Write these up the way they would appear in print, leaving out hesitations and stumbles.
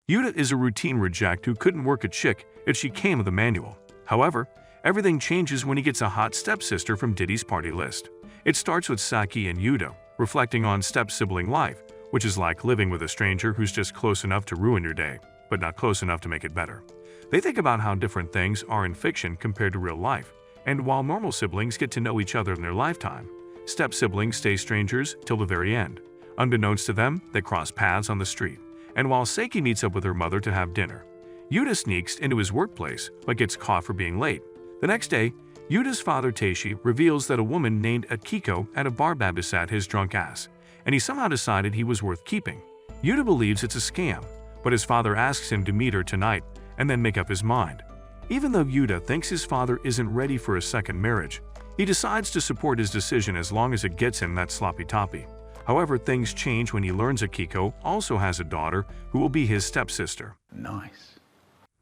Yuta is a routine reject who couldn't work a chick if she came with a manual. However, everything changes when he gets a hot stepsister from Diddy's party list. It starts with Saki and Yuta, reflecting on step-sibling life, which is like living with a stranger who's just close enough to ruin your day, but not close enough to make it better. They think about how different things are in fiction compared to real life, and while normal siblings get to know each other in their lifetime, step-siblings stay strangers till the very end. Unbeknownst to them, they cross paths on the street, and while Saki meets up with her mother to have dinner, Yuta sneaks into his workplace but gets caught for being late. The next day, Yuta's father Teishi reveals that a woman named Akiko at a bar babysat his drunk ass, and he somehow decided he was worth keeping. Yuta believes it's a scam, but his father asks him to meet her tonight and then make up his mind. Even though Yuta thinks his father isn't ready for a second marriage, he decides to support his decision as long as it gets him that sloppy toppy. However, things change when he learns Akiko also has a daughter who will be his stepsister. Nice.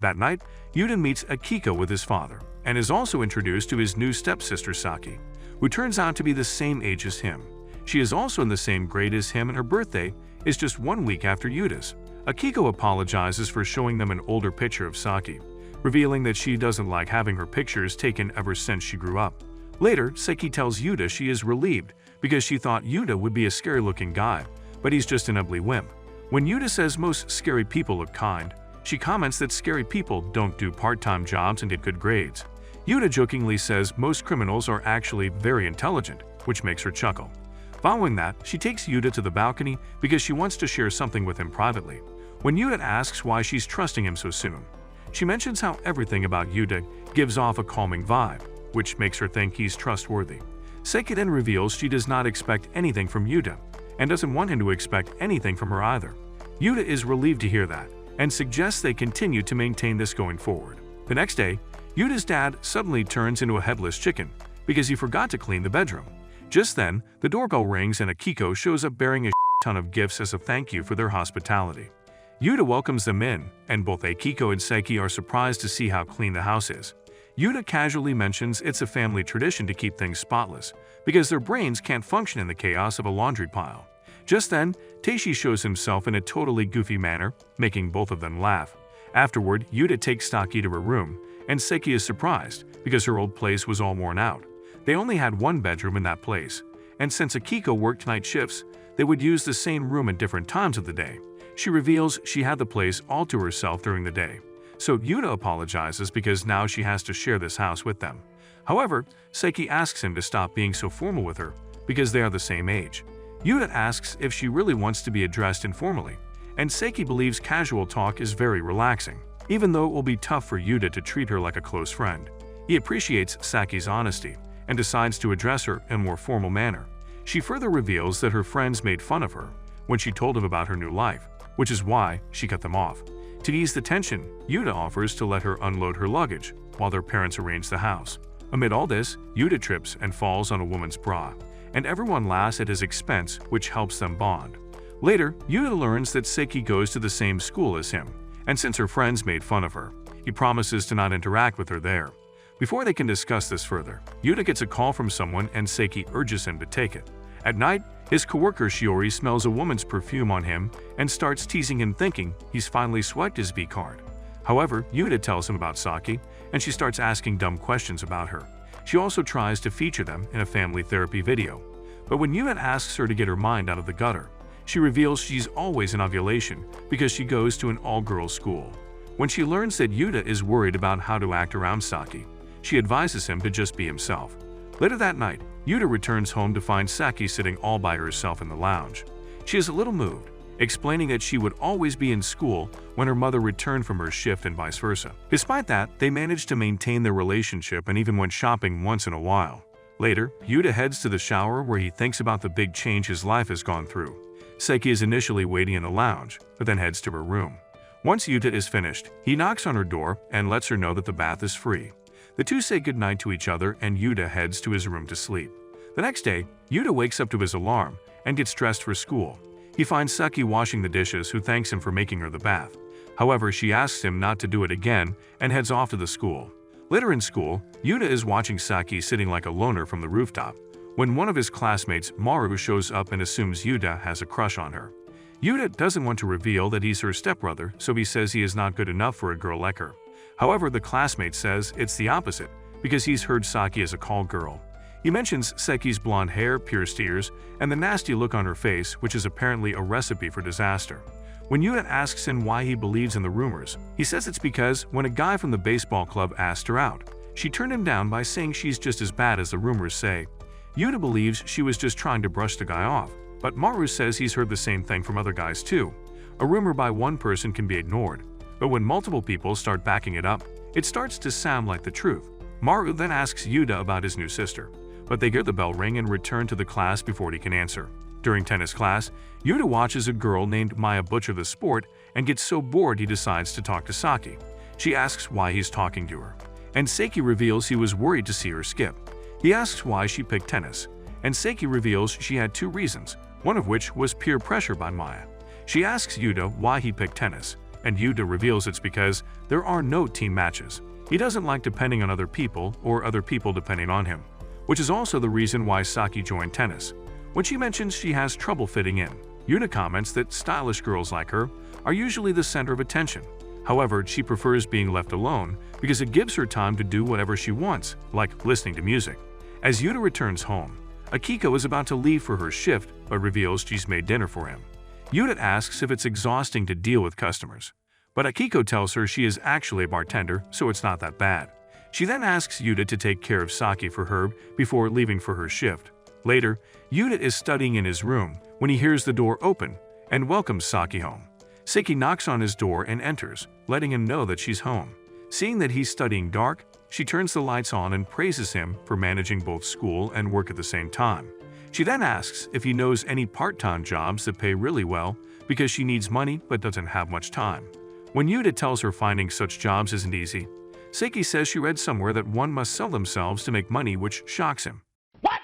That night, Yuta meets Akiko with his father and is also introduced to his new stepsister Saki, who turns out to be the same age as him. She is also in the same grade as him and her birthday is just 1 week after Yuta's. Akiko apologizes for showing them an older picture of Saki, revealing that she doesn't like having her pictures taken ever since she grew up. Later, Saki tells Yuta she is relieved because she thought Yuta would be a scary-looking guy, but he's just an ugly wimp. When Yuta says most scary people look kind, she comments that scary people don't do part-time jobs and get good grades. Yuta jokingly says most criminals are actually very intelligent, which makes her chuckle. Following that, she takes Yuta to the balcony because she wants to share something with him privately. When Yuta asks why she's trusting him so soon, she mentions how everything about Yuta gives off a calming vibe, which makes her think he's trustworthy. Saki then reveals she does not expect anything from Yuta and doesn't want him to expect anything from her either. Yuta is relieved to hear that and suggests they continue to maintain this going forward. The next day, Yuta's dad suddenly turns into a headless chicken because he forgot to clean the bedroom. Just then, the doorbell rings and Akiko shows up bearing a ton of gifts as a thank you for their hospitality. Yuta welcomes them in, and both Akiko and Saki are surprised to see how clean the house is. Yuta casually mentions it's a family tradition to keep things spotless because their brains can't function in the chaos of a laundry pile. Just then, Teishi shows himself in a totally goofy manner, making both of them laugh. Afterward, Yuta takes Saki to her room, and Saki is surprised because her old place was all worn out. They only had one bedroom in that place, and since Akiko worked night shifts, they would use the same room at different times of the day. She reveals she had the place all to herself during the day. So Yuta apologizes because now she has to share this house with them. However, Saki asks him to stop being so formal with her because they are the same age. Yuta asks if she really wants to be addressed informally, and Saki believes casual talk is very relaxing, even though it will be tough for Yuta to treat her like a close friend. He appreciates Saki's honesty and decides to address her in a more formal manner. She further reveals that her friends made fun of her when she told him about her new life, which is why she cut them off. To ease the tension, Yuta offers to let her unload her luggage while their parents arrange the house. Amid all this, Yuta trips and falls on a woman's bra, and everyone laughs at his expense, which helps them bond. Later, Yuta learns that Saki goes to the same school as him, and since her friends made fun of her, he promises to not interact with her there. Before they can discuss this further, Yuta gets a call from someone and Saki urges him to take it. At night, his coworker Shiori smells a woman's perfume on him and starts teasing him, thinking he's finally swiped his B card. However, Yuta tells him about Saki, and she starts asking dumb questions about her. She also tries to feature them in a family therapy video. But when Yuta asks her to get her mind out of the gutter, she reveals she's always in ovulation because she goes to an all-girls school. When she learns that Yuta is worried about how to act around Saki, she advises him to just be himself. Later that night, Yuta returns home to find Saki sitting all by herself in the lounge. She is a little moved, explaining that she would always be in school when her mother returned from her shift and vice versa. Despite that, they managed to maintain their relationship and even went shopping once in a while. Later, Yuta heads to the shower where he thinks about the big change his life has gone through. Saki is initially waiting in the lounge, but then heads to her room. Once Yuta is finished, he knocks on her door and lets her know that the bath is free. The two say goodnight to each other and Yuta heads to his room to sleep. The next day, Yuta wakes up to his alarm and gets dressed for school. He finds Saki washing the dishes, who thanks him for making her the bath. However, she asks him not to do it again and heads off to the school. Later in school, Yuta is watching Saki sitting like a loner from the rooftop when one of his classmates, Maru, shows up and assumes Yuta has a crush on her. Yuta doesn't want to reveal that he's her stepbrother, so he says he is not good enough for a girl like her. However, the classmate says it's the opposite, because he's heard Saki as a call girl. He mentions Seki's blonde hair, pierced ears, and the nasty look on her face, which is apparently a recipe for disaster. When Yuta asks him why he believes in the rumors, he says it's because when a guy from the baseball club asked her out, she turned him down by saying she's just as bad as the rumors say. Yuta believes she was just trying to brush the guy off, but Maru says he's heard the same thing from other guys too. A rumor by one person can be ignored, but when multiple people start backing it up, it starts to sound like the truth. Maru then asks Yuta about his new sister, but they hear the bell ring and return to the class before he can answer. During tennis class, Yuta watches a girl named Maya butcher the sport and gets so bored he decides to talk to Saki. She asks why he's talking to her, and Saki reveals he was worried to see her skip. He asks why she picked tennis, and Saki reveals she had two reasons, one of which was peer pressure by Maya. She asks Yuta why he picked tennis, and Yuta reveals it's because there are no team matches. He doesn't like depending on other people or other people depending on him, which is also the reason why Saki joined tennis. When she mentions she has trouble fitting in, Yuta comments that stylish girls like her are usually the center of attention. However, she prefers being left alone because it gives her time to do whatever she wants, like listening to music. As Yuta returns home, Akiko is about to leave for her shift but reveals she's made dinner for him. Yuta asks if it's exhausting to deal with customers, but Akiko tells her she is actually a bartender, so it's not that bad. She then asks Yuta to take care of Saki for her before leaving for her shift. Later, Yuta is studying in his room when he hears the door open and welcomes Saki home. Saki knocks on his door and enters, letting him know that she's home. Seeing that he's studying dark, she turns the lights on and praises him for managing both school and work at the same time. She then asks if he knows any part-time jobs that pay really well because she needs money but doesn't have much time. When Yuta tells her finding such jobs isn't easy, Saki says she read somewhere that one must sell themselves to make money, which shocks him. What?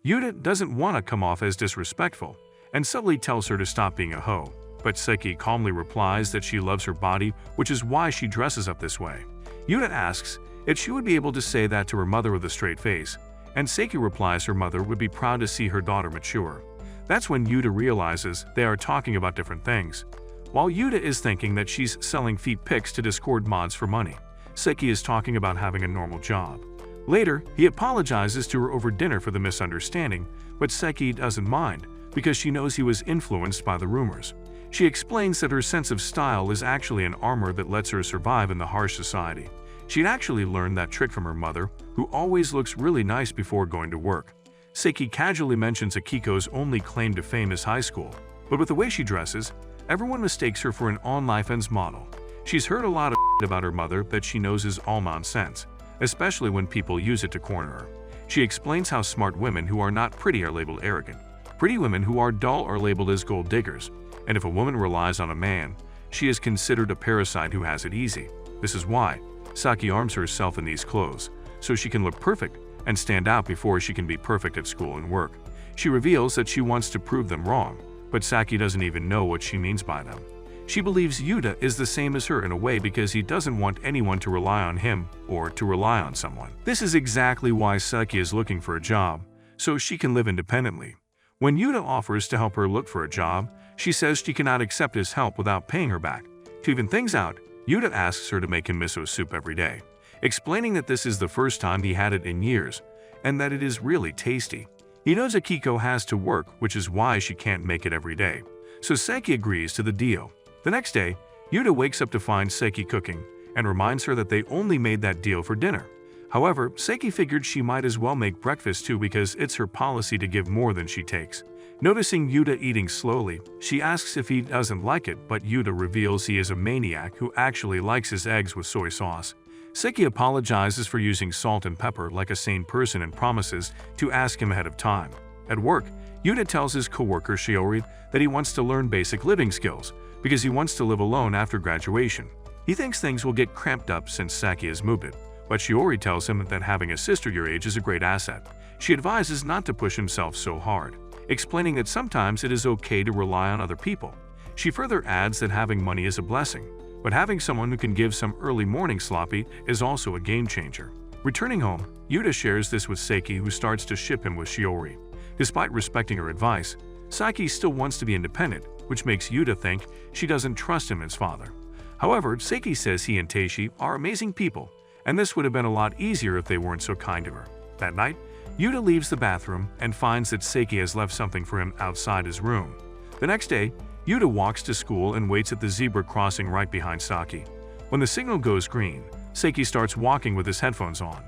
Yuta doesn't want to come off as disrespectful and subtly tells her to stop being a hoe, but Saki calmly replies that she loves her body, which is why she dresses up this way. Yuta asks if she would be able to say that to her mother with a straight face, and Saki replies her mother would be proud to see her daughter mature. That's when Yuta realizes they are talking about different things. While Yuta is thinking that she's selling feet pics to Discord mods for money, Saki is talking about having a normal job. Later, he apologizes to her over dinner for the misunderstanding, but Saki doesn't mind because she knows he was influenced by the rumors. She explains that her sense of style is actually an armor that lets her survive in the harsh society. She'd actually learned that trick from her mother, who always looks really nice before going to work. Saki casually mentions Akiko's only claim to fame is high school, but with the way she dresses, everyone mistakes her for an OnlyFans model. She's heard a lot of about her mother that she knows is all nonsense, especially when people use it to corner her. She explains how smart women who are not pretty are labeled arrogant. Pretty women who are dull are labeled as gold diggers, and if a woman relies on a man, she is considered a parasite who has it easy. This is why Saki arms herself in these clothes, so she can look perfect and stand out before she can be perfect at school and work. She reveals that she wants to prove them wrong, but Saki doesn't even know what she means by them. She believes Yuta is the same as her in a way because he doesn't want anyone to rely on him or to rely on someone. This is exactly why Saki is looking for a job, so she can live independently. When Yuta offers to help her look for a job, she says she cannot accept his help without paying her back. To even things out, Yuta asks her to make him miso soup every day, explaining that this is the first time he had it in years and that it is really tasty. He knows Akiko has to work, which is why she can't make it every day, so Saki agrees to the deal. The next day, Yuta wakes up to find Saki cooking and reminds her that they only made that deal for dinner. However, Saki figured she might as well make breakfast too because it's her policy to give more than she takes. Noticing Yuta eating slowly, she asks if he doesn't like it, but Yuta reveals he is a maniac who actually likes his eggs with soy sauce. Saki apologizes for using salt and pepper like a sane person and promises to ask him ahead of time. At work, Yuta tells his coworker Shiori that he wants to learn basic living skills because he wants to live alone after graduation. He thinks things will get cramped up since Saki has moved it, but Shiori tells him that having a sister your age is a great asset. She advises not to push himself so hard, explaining that sometimes it is okay to rely on other people. She further adds that having money is a blessing, but having someone who can give some early morning sloppy is also a game changer. Returning home, Yuta shares this with Saki, who starts to ship him with Shiori. Despite respecting her advice, Saki still wants to be independent, which makes Yuta think she doesn't trust him as father. However, Saki says he and Teishi are amazing people, and this would have been a lot easier if they weren't so kind to her. That night, Yuta leaves the bathroom and finds that Saki has left something for him outside his room. The next day, Yuta walks to school and waits at the zebra crossing right behind Saki. When the signal goes green, Saki starts walking with his headphones on,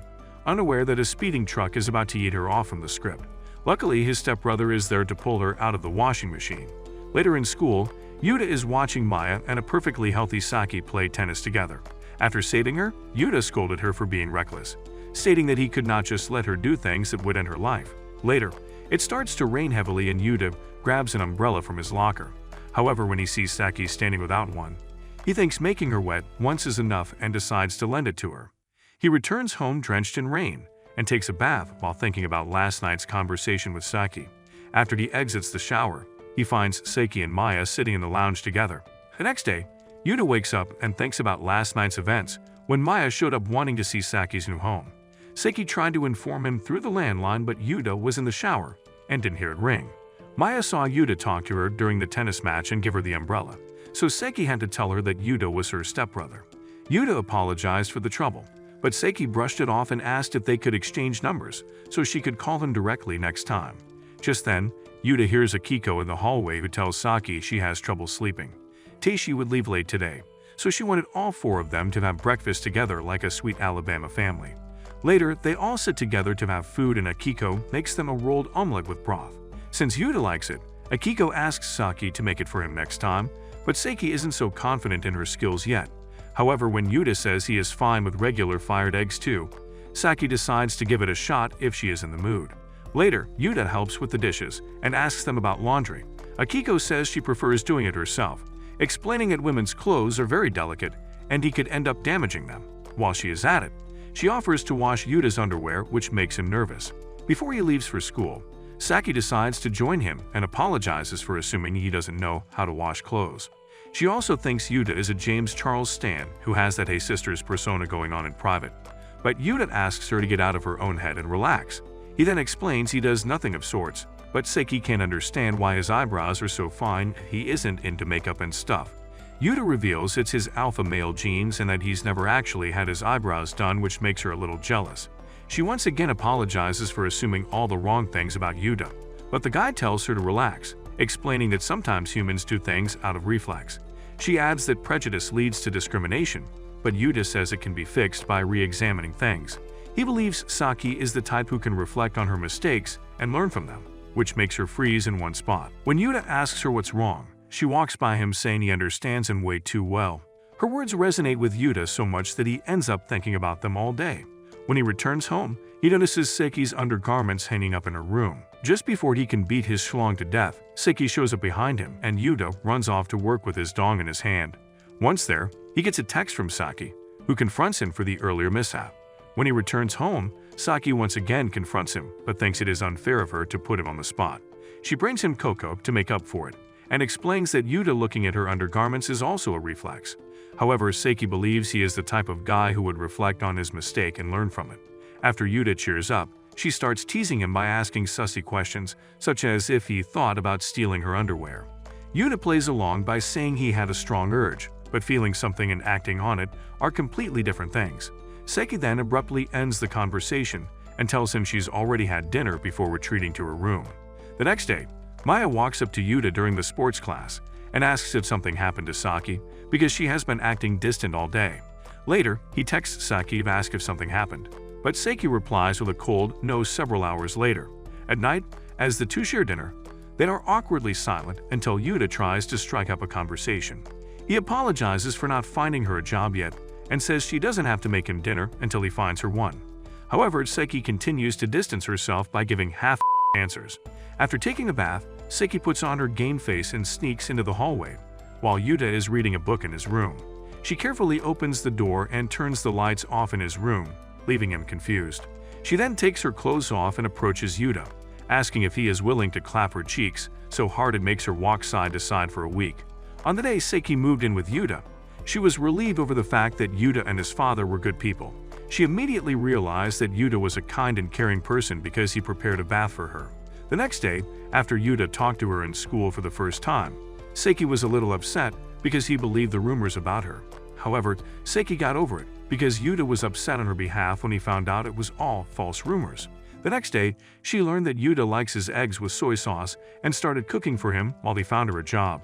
unaware that a speeding truck is about to eat her off from the script. Luckily, his stepbrother is there to pull her out of the washing machine. Later in school, Yuta is watching Maya and a perfectly healthy Saki play tennis together. After saving her, Yuta scolded her for being reckless, stating that he could not just let her do things that would end her life. Later, it starts to rain heavily and Yuta grabs an umbrella from his locker. However, when he sees Saki standing without one, he thinks making her wet once is enough and decides to lend it to her. He returns home drenched in rain and takes a bath while thinking about last night's conversation with Saki. After he exits the shower, he finds Saki and Maya sitting in the lounge together. The next day, Yuta wakes up and thinks about last night's events when Maya showed up wanting to see Saki's new home. Saki tried to inform him through the landline, but Yuta was in the shower and didn't hear it ring. Maya saw Yuta talk to her during the tennis match and give her the umbrella, so Saki had to tell her that Yuta was her stepbrother. Yuta apologized for the trouble, but Saki brushed it off and asked if they could exchange numbers so she could call him directly next time. Just then, Yuta hears Akiko in the hallway who tells Saki she has trouble sleeping. Teishi would leave late today, so she wanted all four of them to have breakfast together like a sweet Alabama family. Later, they all sit together to have food and Akiko makes them a rolled omelet with broth. Since Yuta likes it, Akiko asks Saki to make it for him next time, but Saki isn't so confident in her skills yet. However, when Yuta says he is fine with regular fired eggs too, Saki decides to give it a shot if she is in the mood. Later, Yuta helps with the dishes and asks them about laundry. Akiko says she prefers doing it herself, explaining that women's clothes are very delicate and he could end up damaging them. While she is at it, she offers to wash Yuta's underwear, which makes him nervous. Before he leaves for school, Saki decides to join him and apologizes for assuming he doesn't know how to wash clothes. She also thinks Yuta is a James Charles stan who has that Hey Sisters persona going on in private. But Yuta asks her to get out of her own head and relax. He then explains he does nothing of sorts, but Saki can't understand why his eyebrows are so fine. He isn't into makeup and stuff. Yuta reveals it's his alpha male genes and that he's never actually had his eyebrows done, which makes her a little jealous. She once again apologizes for assuming all the wrong things about Yuta, but the guy tells her to relax, explaining that sometimes humans do things out of reflex. She adds that prejudice leads to discrimination, but Yuta says it can be fixed by re-examining things. He believes Saki is the type who can reflect on her mistakes and learn from them, which makes her freeze in one spot. When Yuta asks her what's wrong, she walks by him saying he understands him way too well. Her words resonate with Yuta so much that he ends up thinking about them all day. When he returns home, he notices Saki's undergarments hanging up in her room. Just before he can beat his schlong to death, Saki shows up behind him and Yuta runs off to work with his dong in his hand. Once there, he gets a text from Saki, who confronts him for the earlier mishap. When he returns home, Saki once again confronts him, but thinks it is unfair of her to put him on the spot. She brings him cocoa to make up for it, and explains that Yuta looking at her undergarments is also a reflex. However, Saki believes he is the type of guy who would reflect on his mistake and learn from it. After Yuta cheers up, she starts teasing him by asking sussy questions, such as if he thought about stealing her underwear. Yuta plays along by saying he had a strong urge, but feeling something and acting on it are completely different things. Saki then abruptly ends the conversation and tells him she's already had dinner before retreating to her room. The next day, Maya walks up to Yuta during the sports class and asks if something happened to Saki because she has been acting distant all day. Later, he texts Saki to ask if something happened, but Saki replies with a cold no several hours later. At night, as the two share dinner, they are awkwardly silent until Yuta tries to strike up a conversation. He apologizes for not finding her a job yet and says she doesn't have to make him dinner until he finds her one. However, Saki continues to distance herself by giving half answers. After taking a bath, Saki puts on her game face and sneaks into the hallway, while Yuta is reading a book in his room. She carefully opens the door and turns the lights off in his room, leaving him confused. She then takes her clothes off and approaches Yuta, asking if he is willing to clap her cheeks so hard it makes her walk side to side for a week. On the day Saki moved in with Yuta, she was relieved over the fact that Yuta and his father were good people. She immediately realized that Yuta was a kind and caring person because he prepared a bath for her. The next day, after Yuta talked to her in school for the first time, Seiki was a little upset because he believed the rumors about her. However, Seiki got over it because Yuta was upset on her behalf when he found out it was all false rumors. The next day, she learned that Yuta likes his eggs with soy sauce and started cooking for him while he found her a job.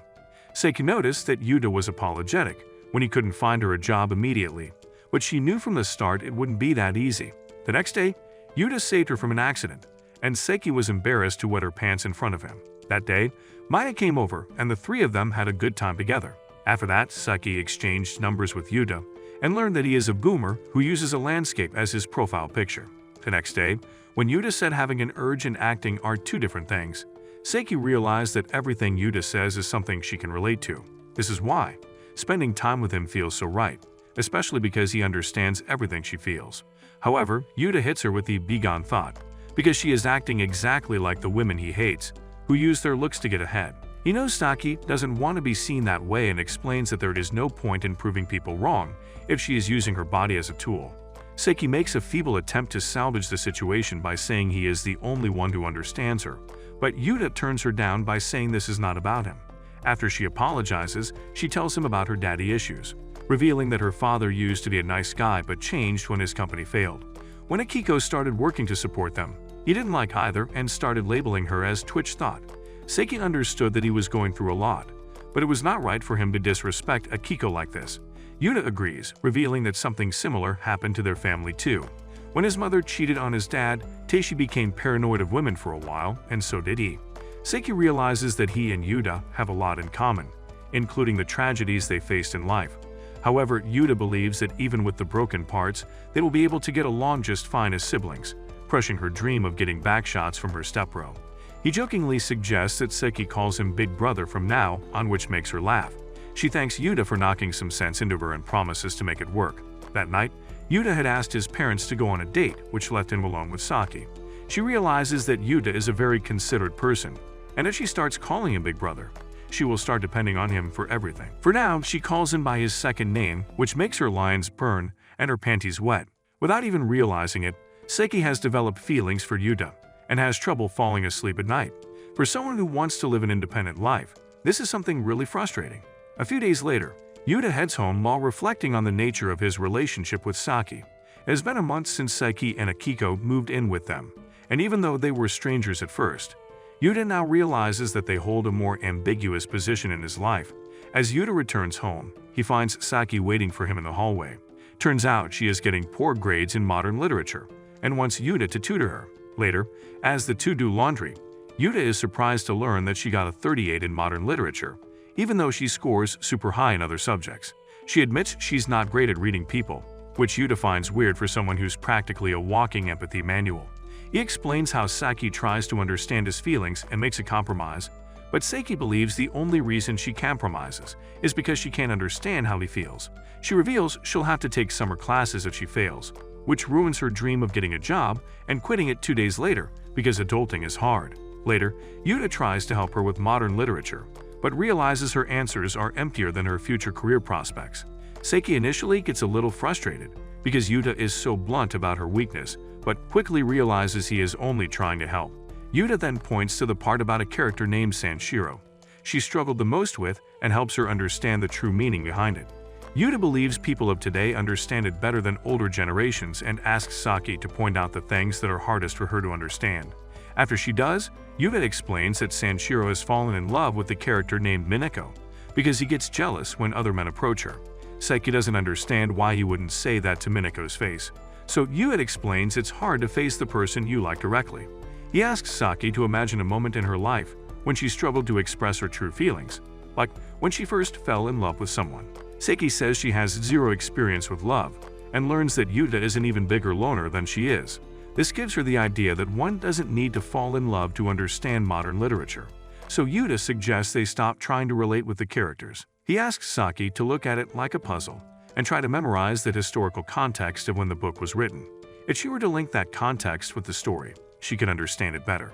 Seiki noticed that Yuta was apologetic when he couldn't find her a job immediately, but she knew from the start it wouldn't be that easy. The next day, Yuta saved her from an accident, and Seiki was embarrassed to wet her pants in front of him. That day, Maya came over and the three of them had a good time together. After that, Seiki exchanged numbers with Yuta and learned that he is a boomer who uses a landscape as his profile picture. The next day, when Yuta said having an urge and acting are two different things, Seiki realized that everything Yuta says is something she can relate to. This is why spending time with him feels so right, especially because he understands everything she feels. However, Yuta hits her with the begone thought, because she is acting exactly like the women he hates, who use their looks to get ahead. He knows Saki doesn't want to be seen that way and explains that there is no point in proving people wrong if she is using her body as a tool. Seiki makes a feeble attempt to salvage the situation by saying he is the only one who understands her, but Yuta turns her down by saying this is not about him. After she apologizes, she tells him about her daddy issues, revealing that her father used to be a nice guy but changed when his company failed. When Akiko started working to support them, he didn't like either and started labeling her as Twitch Thought. Seiki understood that he was going through a lot, but it was not right for him to disrespect Akiko like this. Yuta agrees, revealing that something similar happened to their family too. When his mother cheated on his dad, Teishi became paranoid of women for a while, and so did he. Seiki realizes that he and Yuta have a lot in common, including the tragedies they faced in life. However, Yuta believes that even with the broken parts, they will be able to get along just fine as siblings, crushing her dream of getting backshots from her stepbro. He jokingly suggests that Seiki calls him Big Brother from now on, which makes her laugh. She thanks Yuta for knocking some sense into her and promises to make it work. That night, Yuta had asked his parents to go on a date, which left him alone with Saki. She realizes that Yuta is a very considerate person, and if she starts calling him Big Brother, she will start depending on him for everything. For now, she calls him by his second name, which makes her lines burn and her panties wet. Without even realizing it, Seiki has developed feelings for Yuta and has trouble falling asleep at night. For someone who wants to live an independent life, this is something really frustrating. A few days later, Yuta heads home while reflecting on the nature of his relationship with Saki. It has been a month since Seiki and Akiko moved in with them, and even though they were strangers at first, Yuta now realizes that they hold a more ambiguous position in his life. As Yuta returns home, he finds Saki waiting for him in the hallway. Turns out she is getting poor grades in modern literature and wants Yuta to tutor her. Later, as the two do laundry, Yuta is surprised to learn that she got a 38 in modern literature, even though she scores super high in other subjects. She admits she's not great at reading people, which Yuta finds weird for someone who's practically a walking empathy manual. He explains how Saki tries to understand his feelings and makes a compromise, but Seiki believes the only reason she compromises is because she can't understand how he feels. She reveals she'll have to take summer classes if she fails, which ruins her dream of getting a job and quitting it 2 days later because adulting is hard. Later, Yuta tries to help her with modern literature, but realizes her answers are emptier than her future career prospects. Seiki initially gets a little frustrated because Yuta is so blunt about her weakness, but quickly realizes he is only trying to help. Yuta then points to the part about a character named Sanshiro she struggled the most with and helps her understand the true meaning behind it. Yuta believes people of today understand it better than older generations and asks Saki to point out the things that are hardest for her to understand. After she does, Yuta explains that Sanshiro has fallen in love with the character named Mineko because he gets jealous when other men approach her. Seiki doesn't understand why he wouldn't say that to Mineko's face, so Yuta explains it's hard to face the person you like directly. He asks Saki to imagine a moment in her life when she struggled to express her true feelings, like when she first fell in love with someone. Seiki says she has zero experience with love and learns that Yuta is an even bigger loner than she is. This gives her the idea that one doesn't need to fall in love to understand modern literature. So Yuta suggests they stop trying to relate with the characters. He asks Saki to look at it like a puzzle and try to memorize the historical context of when the book was written. If she were to link that context with the story, she could understand it better.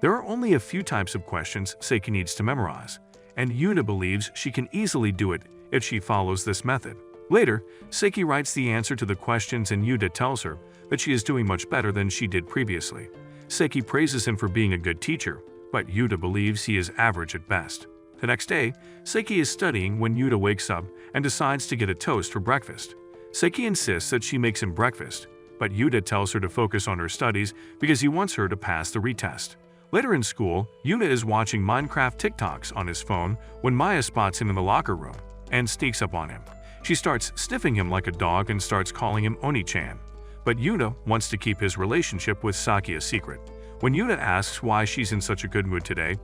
There are only a few types of questions Seiki needs to memorize, and Yuta believes she can easily do it if she follows this method. Later, Seiki writes the answer to the questions and Yuta tells her that she is doing much better than she did previously. Seki praises him for being a good teacher, but Yuta believes he is average at best. The next day, Seki is studying when Yuta wakes up and decides to get a toast for breakfast. Seki insists that she makes him breakfast, but Yuta tells her to focus on her studies because he wants her to pass the retest. Later in school, Yuta is watching Minecraft TikToks on his phone when Maya spots him in the locker room and sneaks up on him. She starts sniffing him like a dog and starts calling him Oni-chan. But Yuta wants to keep his relationship with Saki a secret. When Yuta asks why she's in such a good mood today,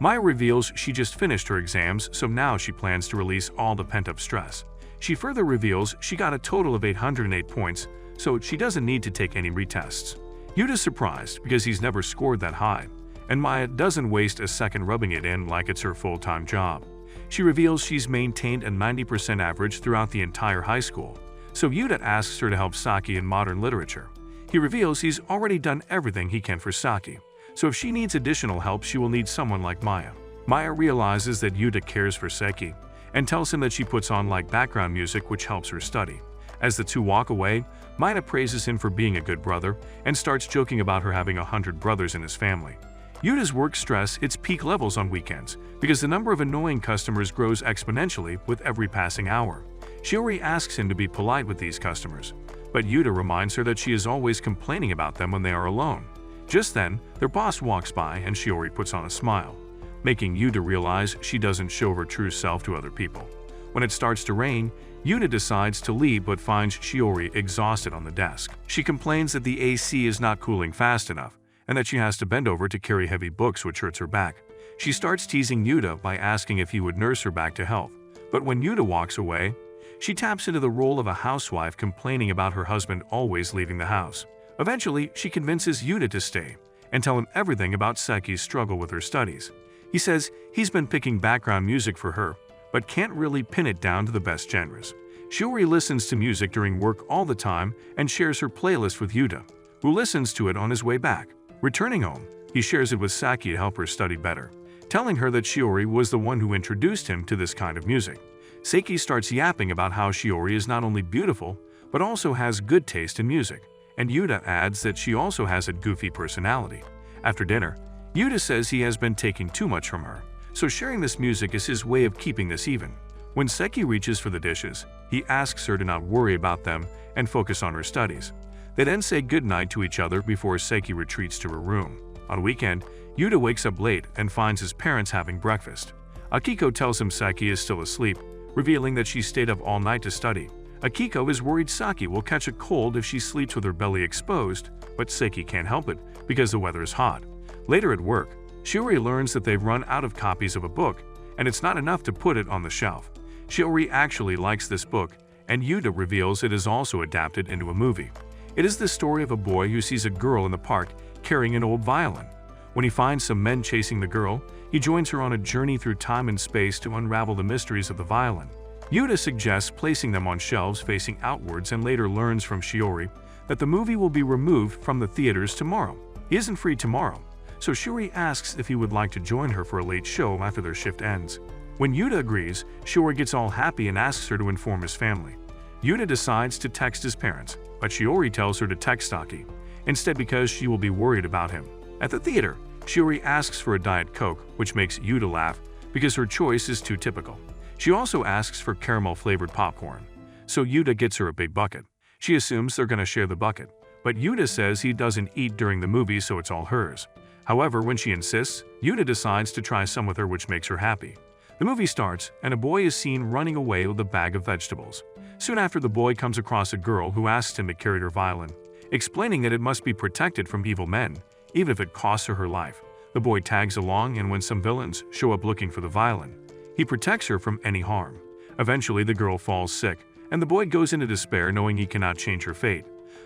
Maya reveals she just finished her exams, so now she plans to release all the pent-up stress. She further reveals she got a total of 808 points, so she doesn't need to take any retests. Yuta's surprised because he's never scored that high, and Maya doesn't waste a second rubbing it in like it's her full-time job. She reveals she's maintained a 90% average throughout the entire high school, so Yuta asks her to help Saki in modern literature. He reveals he's already done everything he can for Saki, so if she needs additional help she will need someone like Maya. Maya realizes that Yuta cares for Seki and tells him that she puts on like background music which helps her study. As the two walk away, Maya praises him for being a good brother and starts joking about her having 100 brothers in his family. Yuta's work stress hits peak levels on weekends because the number of annoying customers grows exponentially with every passing hour. Shiori asks him to be polite with these customers, but Yuta reminds her that she is always complaining about them when they are alone. Just then, their boss walks by and Shiori puts on a smile, making Yuta realize she doesn't show her true self to other people. When it starts to rain, Yuta decides to leave but finds Shiori exhausted on the desk. She complains that the AC is not cooling fast enough and that she has to bend over to carry heavy books which hurts her back. She starts teasing Yuta by asking if he would nurse her back to health, but when Yuta walks away, she taps into the role of a housewife complaining about her husband always leaving the house. Eventually, she convinces Yuta to stay and tell him everything about Seki's struggle with her studies. He says he's been picking background music for her, but can't really pin it down to the best genres. Shiori listens to music during work all the time and shares her playlist with Yuta, who listens to it on his way back. Returning home, he shares it with Saki to help her study better, telling her that Shiori was the one who introduced him to this kind of music. Saki starts yapping about how Shiori is not only beautiful, but also has good taste in music, and Yuta adds that she also has a goofy personality. After dinner, Yuta says he has been taking too much from her, so sharing this music is his way of keeping this even. When Seki reaches for the dishes, he asks her to not worry about them and focus on her studies. They then say goodnight to each other before Seki retreats to her room. On weekend, Yuta wakes up late and finds his parents having breakfast. Akiko tells him Seki is still asleep, revealing that she stayed up all night to study. Akiko is worried Saki will catch a cold if she sleeps with her belly exposed, but Seki can't help it because the weather is hot. Later at work, Shiori learns that they've run out of copies of a book, and it's not enough to put it on the shelf. Shiori actually likes this book, and Yuta reveals it is also adapted into a movie. It is the story of a boy who sees a girl in the park carrying an old violin. When he finds some men chasing the girl, he joins her on a journey through time and space to unravel the mysteries of the violin. Yuta suggests placing them on shelves facing outwards and later learns from Shiori that the movie will be removed from the theaters tomorrow. He isn't free tomorrow, so Shiori asks if he would like to join her for a late show after their shift ends. When Yuta agrees, Shiori gets all happy and asks her to inform his family. Yuta decides to text his parents, but Shiori tells her to text Saki instead because she will be worried about him. At the theater, Shiori asks for a Diet Coke, which makes Yuta laugh because her choice is too typical. She also asks for caramel-flavored popcorn, so Yuta gets her a big bucket. She assumes they're going to share the bucket, but Yuta says he doesn't eat during the movie so it's all hers. However, when she insists, Yuta decides to try some with her which makes her happy. The movie starts, and a boy is seen running away with a bag of vegetables. Soon after, the boy comes across a girl who asks him to carry her violin, explaining that it must be protected from evil men, even if it costs her life. The boy tags along, and when some villains show up looking for the violin, he protects her from any harm. Eventually, the girl falls sick, and the boy goes into despair knowing he cannot change her fate.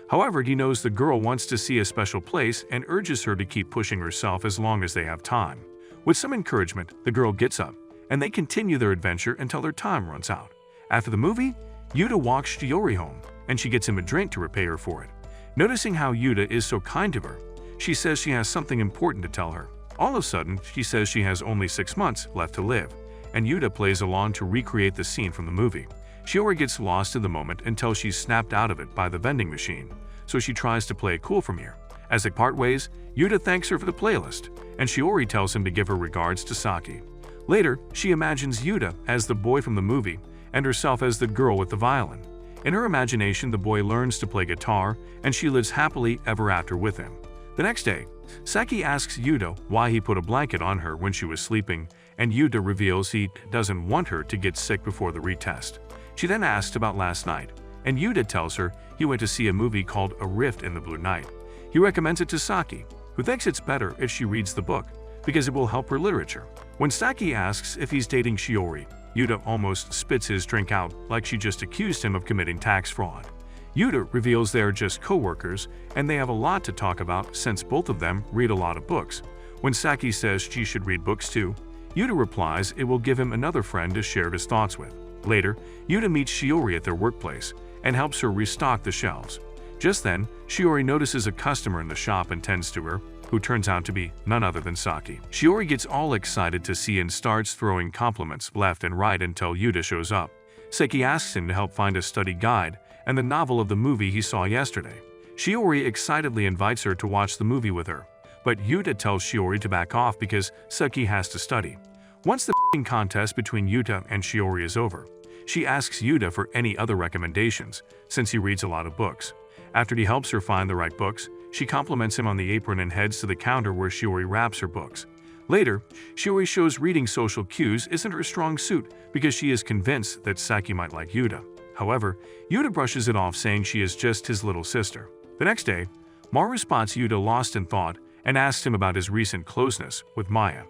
However, he knows the girl wants to see a special place and urges her to keep pushing herself as long as they have time. With some encouragement, the girl gets up, and they continue their adventure until their time runs out. After the movie, Yuta walks Shiori home, and she gets him a drink to repay her for it. Noticing how Yuta is so kind to her, she says she has something important to tell her. All of a sudden, she says she has only 6 months left to live, and Yuta plays along to recreate the scene from the movie. Shiori gets lost in the moment until she's snapped out of it by the vending machine, so she tries to play it cool from here. As they part ways, Yuta thanks her for the playlist, and Shiori tells him to give her regards to Saki. Later, she imagines Yuta as the boy from the movie and herself as the girl with the violin. In her imagination, the boy learns to play guitar, and she lives happily ever after with him. The next day, Saki asks Yuta why he put a blanket on her when she was sleeping, and Yuta reveals he doesn't want her to get sick before the retest. She then asks about last night, and Yuta tells her he went to see a movie called A Rift in the Blue Night. He recommends it to Saki, who thinks it's better if she reads the book, because it will help her literature. When Saki asks if he's dating Shiori, Yuta almost spits his drink out like she just accused him of committing tax fraud. Yuta reveals they are just co-workers, and they have a lot to talk about since both of them read a lot of books. When Saki says she should read books too, Yuta replies it will give him another friend to share his thoughts with. Later, Yuta meets Shiori at their workplace and helps her restock the shelves. Just then, Shiori notices a customer in the shop and tends to her, who turns out to be none other than Saki. Shiori gets all excited to see and starts throwing compliments left and right until Yuta shows up. Saki asks him to help find a study guide and the novel of the movie he saw yesterday. Shiori excitedly invites her to watch the movie with her, but Yuta tells Shiori to back off because Saki has to study. Once the contest between Yuta and Shiori is over, she asks Yuta for any other recommendations, since he reads a lot of books. After he helps her find the right books, she compliments him on the apron and heads to the counter where Shiori wraps her books. Later, Shiori shows reading social cues isn't her strong suit because she is convinced that Saki might like Yuta. However, Yuta brushes it off, saying she is just his little sister. The next day, Maru spots Yuta lost in thought and asks him about his recent closeness with Maya.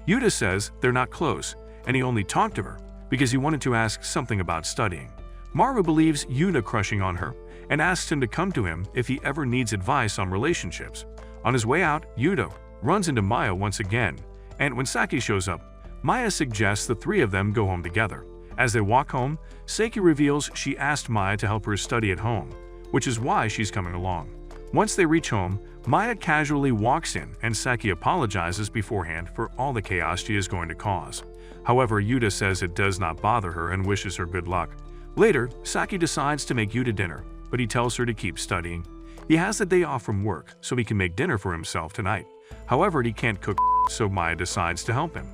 Yuta says they're not close, and he only talked to her because he wanted to ask something about studying. Maru believes Yuta crushing on her and asks him to come to him if he ever needs advice on relationships. On his way out, Yuta runs into Maya once again, and when Saki shows up, Maya suggests the three of them go home together. As they walk home, Saki reveals she asked Maya to help her study at home, which is why she's coming along. Once they reach home, Maya casually walks in and Saki apologizes beforehand for all the chaos she is going to cause. However, Yuta says it does not bother her and wishes her good luck. Later, Saki decides to make Yuta dinner, but he tells her to keep studying. He has the day off from work, so he can make dinner for himself tonight. However, he can't cook, so Maya decides to help him.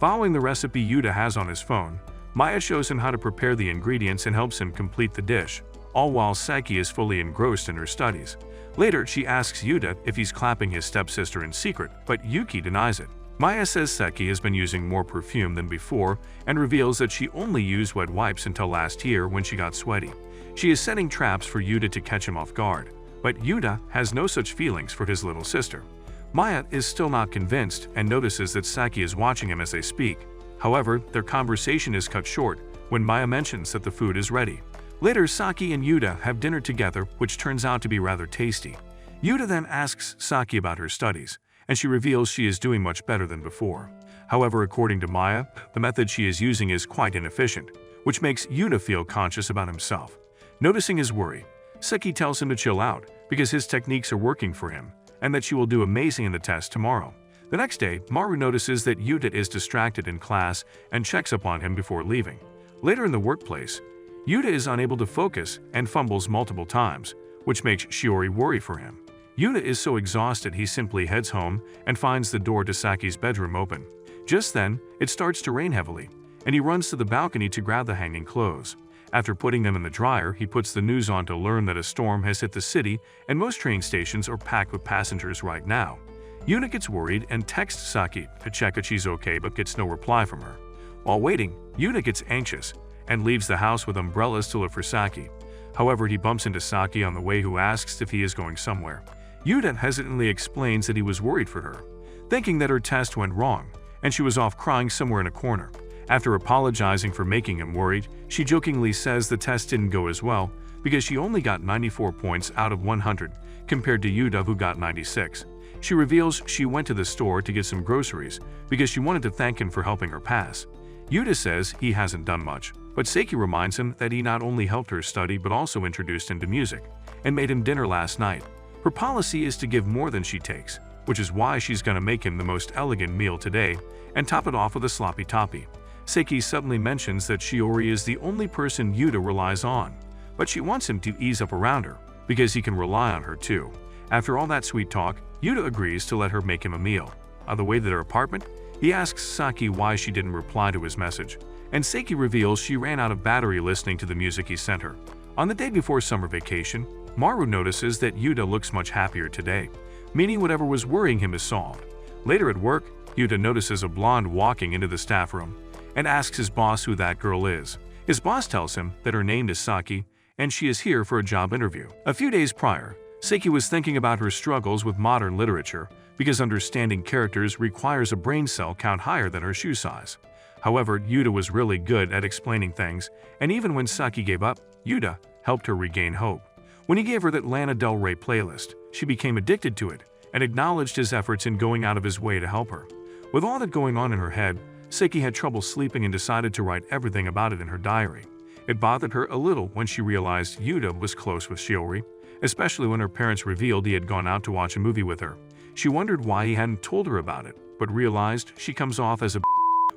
Following the recipe Yuta has on his phone, Maya shows him how to prepare the ingredients and helps him complete the dish, all while Saki is fully engrossed in her studies. Later, she asks Yuta if he's clapping his stepsister in secret, but Yuki denies it. Maya says Saki has been using more perfume than before and reveals that she only used wet wipes until last year when she got sweaty. She is setting traps for Yuta to catch him off guard, but Yuta has no such feelings for his little sister. Maya is still not convinced and notices that Saki is watching him as they speak. However, their conversation is cut short when Maya mentions that the food is ready. Later, Saki and Yuta have dinner together, which turns out to be rather tasty. Yuta then asks Saki about her studies, and she reveals she is doing much better than before. However, according to Maya, the method she is using is quite inefficient, which makes Yuta feel conscious about himself. Noticing his worry, Saki tells him to chill out because his techniques are working for him, and that she will do amazing in the test tomorrow. The next day, Maru notices that Yuta is distracted in class and checks up on him before leaving. Later in the workplace, Yuta is unable to focus and fumbles multiple times, which makes Shiori worry for him. Yuta is so exhausted he simply heads home and finds the door to Saki's bedroom open. Just then, it starts to rain heavily, and he runs to the balcony to grab the hanging clothes. After putting them in the dryer, he puts the news on to learn that a storm has hit the city and most train stations are packed with passengers right now. Yuta gets worried and texts Saki to check if she's okay but gets no reply from her. While waiting, Yuta gets anxious and leaves the house with umbrellas to look for Saki. However, he bumps into Saki on the way, who asks if he is going somewhere. Yuta hesitantly explains that he was worried for her, thinking that her test went wrong and she was off crying somewhere in a corner. After apologizing for making him worried, she jokingly says the test didn't go as well because she only got 94 points out of 100 compared to Yuta, who got 96. She reveals she went to the store to get some groceries because she wanted to thank him for helping her pass. Yuta says he hasn't done much, but Saki reminds him that he not only helped her study but also introduced him to music and made him dinner last night. Her policy is to give more than she takes, which is why she's gonna make him the most elegant meal today and top it off with a sloppy toppy. Saki suddenly mentions that Shiori is the only person Yuta relies on, but she wants him to ease up around her because he can rely on her too. After all that sweet talk, Yuta agrees to let her make him a meal. On the way to their apartment, he asks Saki why she didn't reply to his message, and Saki reveals she ran out of battery listening to the music he sent her. On the day before summer vacation, Maru notices that Yuta looks much happier today, meaning whatever was worrying him is solved. Later at work, Yuta notices a blonde walking into the staff room and asks his boss who that girl is. His boss tells him that her name is Saki and she is here for a job interview. A few days prior, Saki was thinking about her struggles with modern literature because understanding characters requires a brain cell count higher than her shoe size. However, Yuta was really good at explaining things, and even when Saki gave up, Yuta helped her regain hope. When he gave her that Lana Del Rey playlist, she became addicted to it and acknowledged his efforts in going out of his way to help her. With all that going on in her head, Saki had trouble sleeping and decided to write everything about it in her diary. It bothered her a little when she realized Yuta was close with Shiori, especially when her parents revealed he had gone out to watch a movie with her. She wondered why he hadn't told her about it, but realized she comes off as a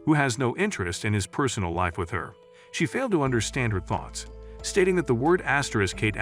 who has no interest in his personal life with her. She failed to understand her thoughts, stating that the word *Kate*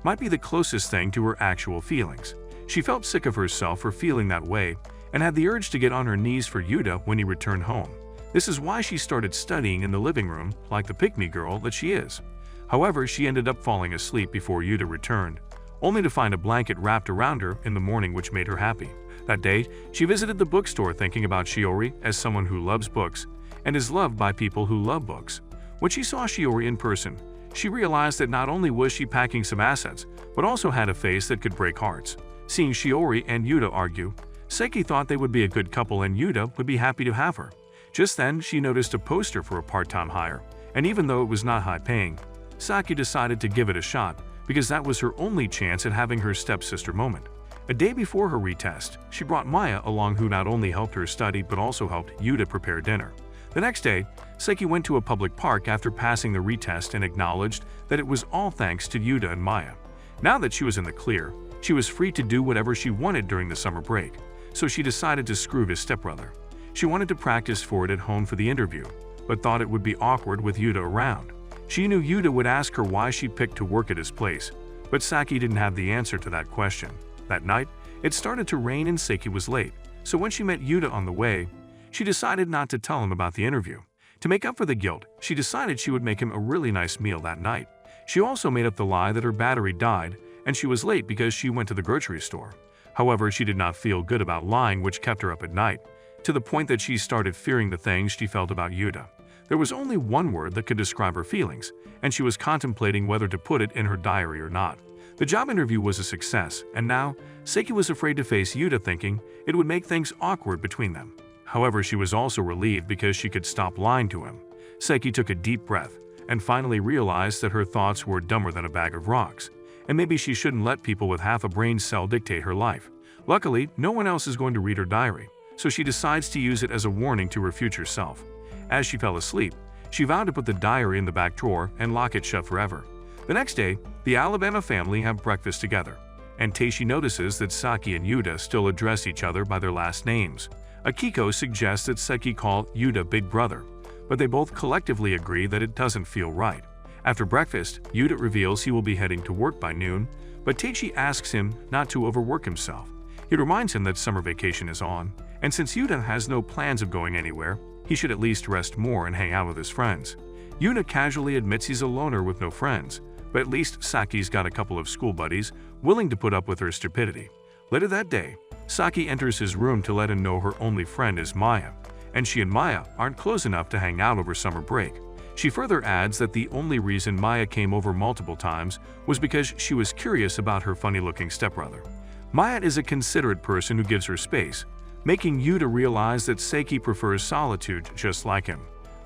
might be the closest thing to her actual feelings. She felt sick of herself for feeling that way and had the urge to get on her knees for Yuta when he returned home. This is why she started studying in the living room like the pick-me girl that she is. However, she ended up falling asleep before Yuta returned, only to find a blanket wrapped around her in the morning, which made her happy. That day, she visited the bookstore thinking about Shiori as someone who loves books and is loved by people who love books. When she saw Shiori in person, she realized that not only was she packing some assets, but also had a face that could break hearts. Seeing Shiori and Yuta argue, Saki thought they would be a good couple and Yuta would be happy to have her. Just then, she noticed a poster for a part-time hire, and even though it was not high-paying, Saki decided to give it a shot because that was her only chance at having her stepsister moment. A day before her retest, she brought Maya along, who not only helped her study but also helped Yuta prepare dinner. The next day, Saki went to a public park after passing the retest and acknowledged that it was all thanks to Yuta and Maya. Now that she was in the clear, she was free to do whatever she wanted during the summer break, so she decided to screw his stepbrother. She wanted to practice for it at home for the interview, but thought it would be awkward with Yuta around. She knew Yuta would ask her why she picked to work at his place, but Saki didn't have the answer to that question. That night, it started to rain and Saki was late, so when she met Yuta on the way, she decided not to tell him about the interview. To make up for the guilt, she decided she would make him a really nice meal that night. She also made up the lie that her battery died and she was late because she went to the grocery store. However, she did not feel good about lying, which kept her up at night, to the point that she started fearing the things she felt about Yuta. There was only one word that could describe her feelings, and she was contemplating whether to put it in her diary or not. The job interview was a success, and now Saki was afraid to face Yuta, thinking it would make things awkward between them. However, she was also relieved because she could stop lying to him. Saki took a deep breath and finally realized that her thoughts were dumber than a bag of rocks, and maybe she shouldn't let people with half a brain cell dictate her life. Luckily, no one else is going to read her diary, so she decides to use it as a warning to her future self. As she fell asleep, she vowed to put the diary in the back drawer and lock it shut forever. The next day, the Alabama family have breakfast together, and Teishi notices that Saki and Yuta still address each other by their last names. Akiko suggests that Saki call Yuta Big Brother, but they both collectively agree that it doesn't feel right. After breakfast, Yuta reveals he will be heading to work by noon, but Teishi asks him not to overwork himself. He reminds him that summer vacation is on, and since Yuta has no plans of going anywhere, he should at least rest more and hang out with his friends. Yuta casually admits he's a loner with no friends, but at least Saki's got a couple of school buddies willing to put up with her stupidity. Later that day, Saki enters his room to let him know her only friend is Maya, and she and Maya aren't close enough to hang out over summer break. She further adds that the only reason Maya came over multiple times was because she was curious about her funny-looking stepbrother. Maya is a considerate person who gives her space, making Yuta realize that Saki prefers solitude just like him.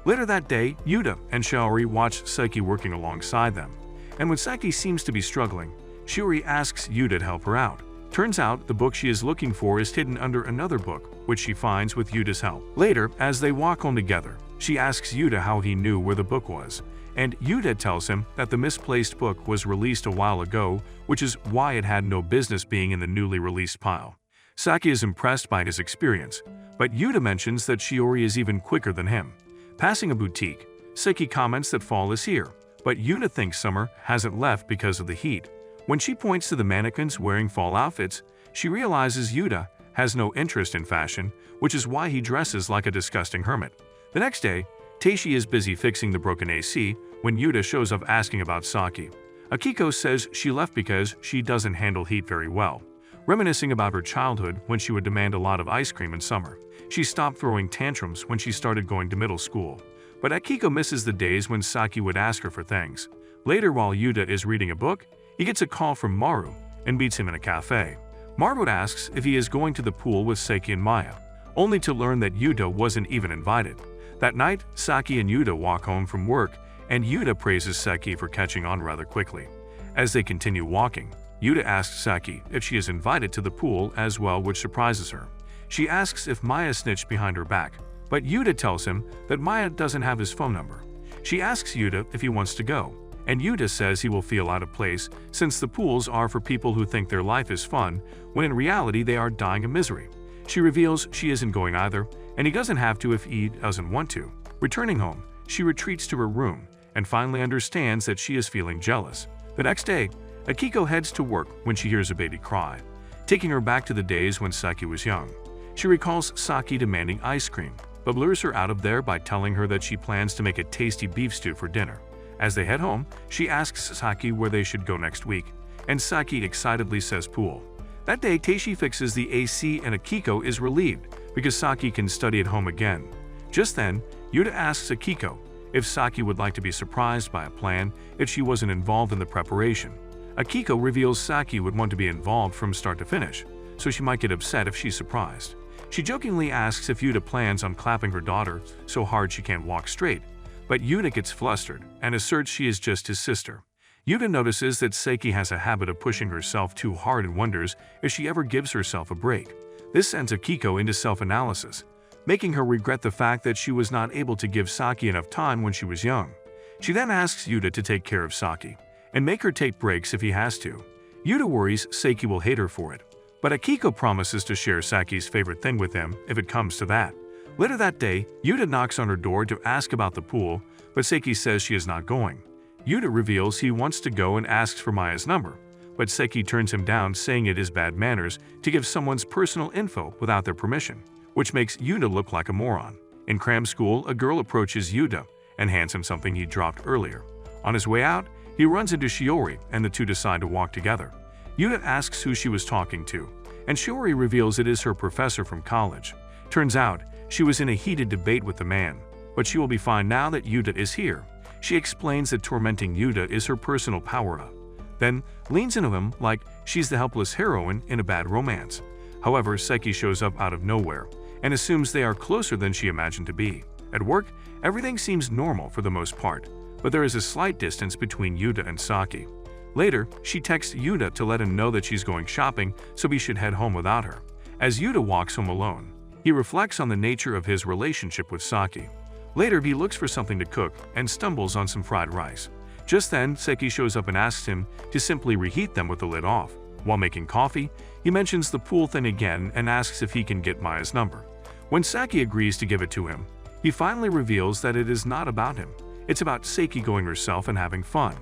Later that day, Yuta and Shiori watch Saki working alongside them, and when Saki seems to be struggling, Shiori asks Yuta to help her out. Turns out the book she is looking for is hidden under another book, which she finds with Yuta's help. Later, as they walk home together, she asks Yuta how he knew where the book was, and Yuta tells him that the misplaced book was released a while ago, which is why it had no business being in the newly released pile. Saki is impressed by his experience, but Yuta mentions that Shiori is even quicker than him. Passing a boutique, Saki comments that fall is here, but Yuta thinks summer hasn't left because of the heat. When she points to the mannequins wearing fall outfits, she realizes Yuta has no interest in fashion, which is why he dresses like a disgusting hermit. The next day, Teishi is busy fixing the broken AC when Yuta shows up asking about Saki. Akiko says she left because she doesn't handle heat very well, reminiscing about her childhood when she would demand a lot of ice cream in summer. She stopped throwing tantrums when she started going to middle school. But Akiko misses the days when Saki would ask her for things. Later, while Yuta is reading a book, he gets a call from Maru and meets him in a cafe. Maru asks if he is going to the pool with Saki and Maya, only to learn that Yuta wasn't even invited. That night, Saki and Yuta walk home from work, and Yuta praises Saki for catching on rather quickly. As they continue walking, Yuta asks Saki if she is invited to the pool as well, which surprises her. She asks if Maya snitched behind her back, but Yuta tells him that Maya doesn't have his phone number. She asks Yuta if he wants to go, and Yuta says he will feel out of place since the pools are for people who think their life is fun, when in reality they are dying of misery. She reveals she isn't going either, and he doesn't have to if he doesn't want to. Returning home, she retreats to her room and finally understands that she is feeling jealous. The next day, Akiko heads to work when she hears a baby cry, taking her back to the days when Saki was young. She recalls Saki demanding ice cream, but lures her out of there by telling her that she plans to make a tasty beef stew for dinner. As they head home, she asks Saki where they should go next week, and Saki excitedly says pool. That day, Teishi fixes the AC and Akiko is relieved because Saki can study at home again. Just then, Yuta asks Akiko if Saki would like to be surprised by a plan if she wasn't involved in the preparation. Akiko reveals Saki would want to be involved from start to finish, so she might get upset if she's surprised. She jokingly asks if Yuta plans on clapping her daughter so hard she can't walk straight, but Yuta gets flustered and asserts she is just his sister. Yuta notices that Saki has a habit of pushing herself too hard and wonders if she ever gives herself a break. This sends Akiko into self-analysis, making her regret the fact that she was not able to give Saki enough time when she was young. She then asks Yuta to take care of Saki and make her take breaks if he has to. Yuta worries Saki will hate her for it, but Akiko promises to share Saki's favorite thing with him if it comes to that. Later that day, Yuta knocks on her door to ask about the pool, but Saki says she is not going. Yuta reveals he wants to go and asks for Maya's number, but Saki turns him down, saying it is bad manners to give someone's personal info without their permission, which makes Yuta look like a moron. In cram school, a girl approaches Yuta and hands him something he dropped earlier. On his way out, he runs into Shiori and the two decide to walk together. Yuta asks who she was talking to, and Shiori reveals it is her professor from college. Turns out, she was in a heated debate with the man, but she will be fine now that Yuta is here. She explains that tormenting Yuta is her personal power-up, then leans into him like she's the helpless heroine in a bad romance. However, Saki shows up out of nowhere and assumes they are closer than she imagined to be. At work, everything seems normal for the most part, but there is a slight distance between Yuta and Saki. Later, she texts Yuta to let him know that she's going shopping, so he should head home without her. As Yuta walks home alone, he reflects on the nature of his relationship with Saki. Later, he looks for something to cook and stumbles on some fried rice. Just then, Saki shows up and asks him to simply reheat them with the lid off. While making coffee, he mentions the pool thing again and asks if he can get Maya's number. When Saki agrees to give it to him, he finally reveals that it is not about him. It's about Saki going herself and having fun.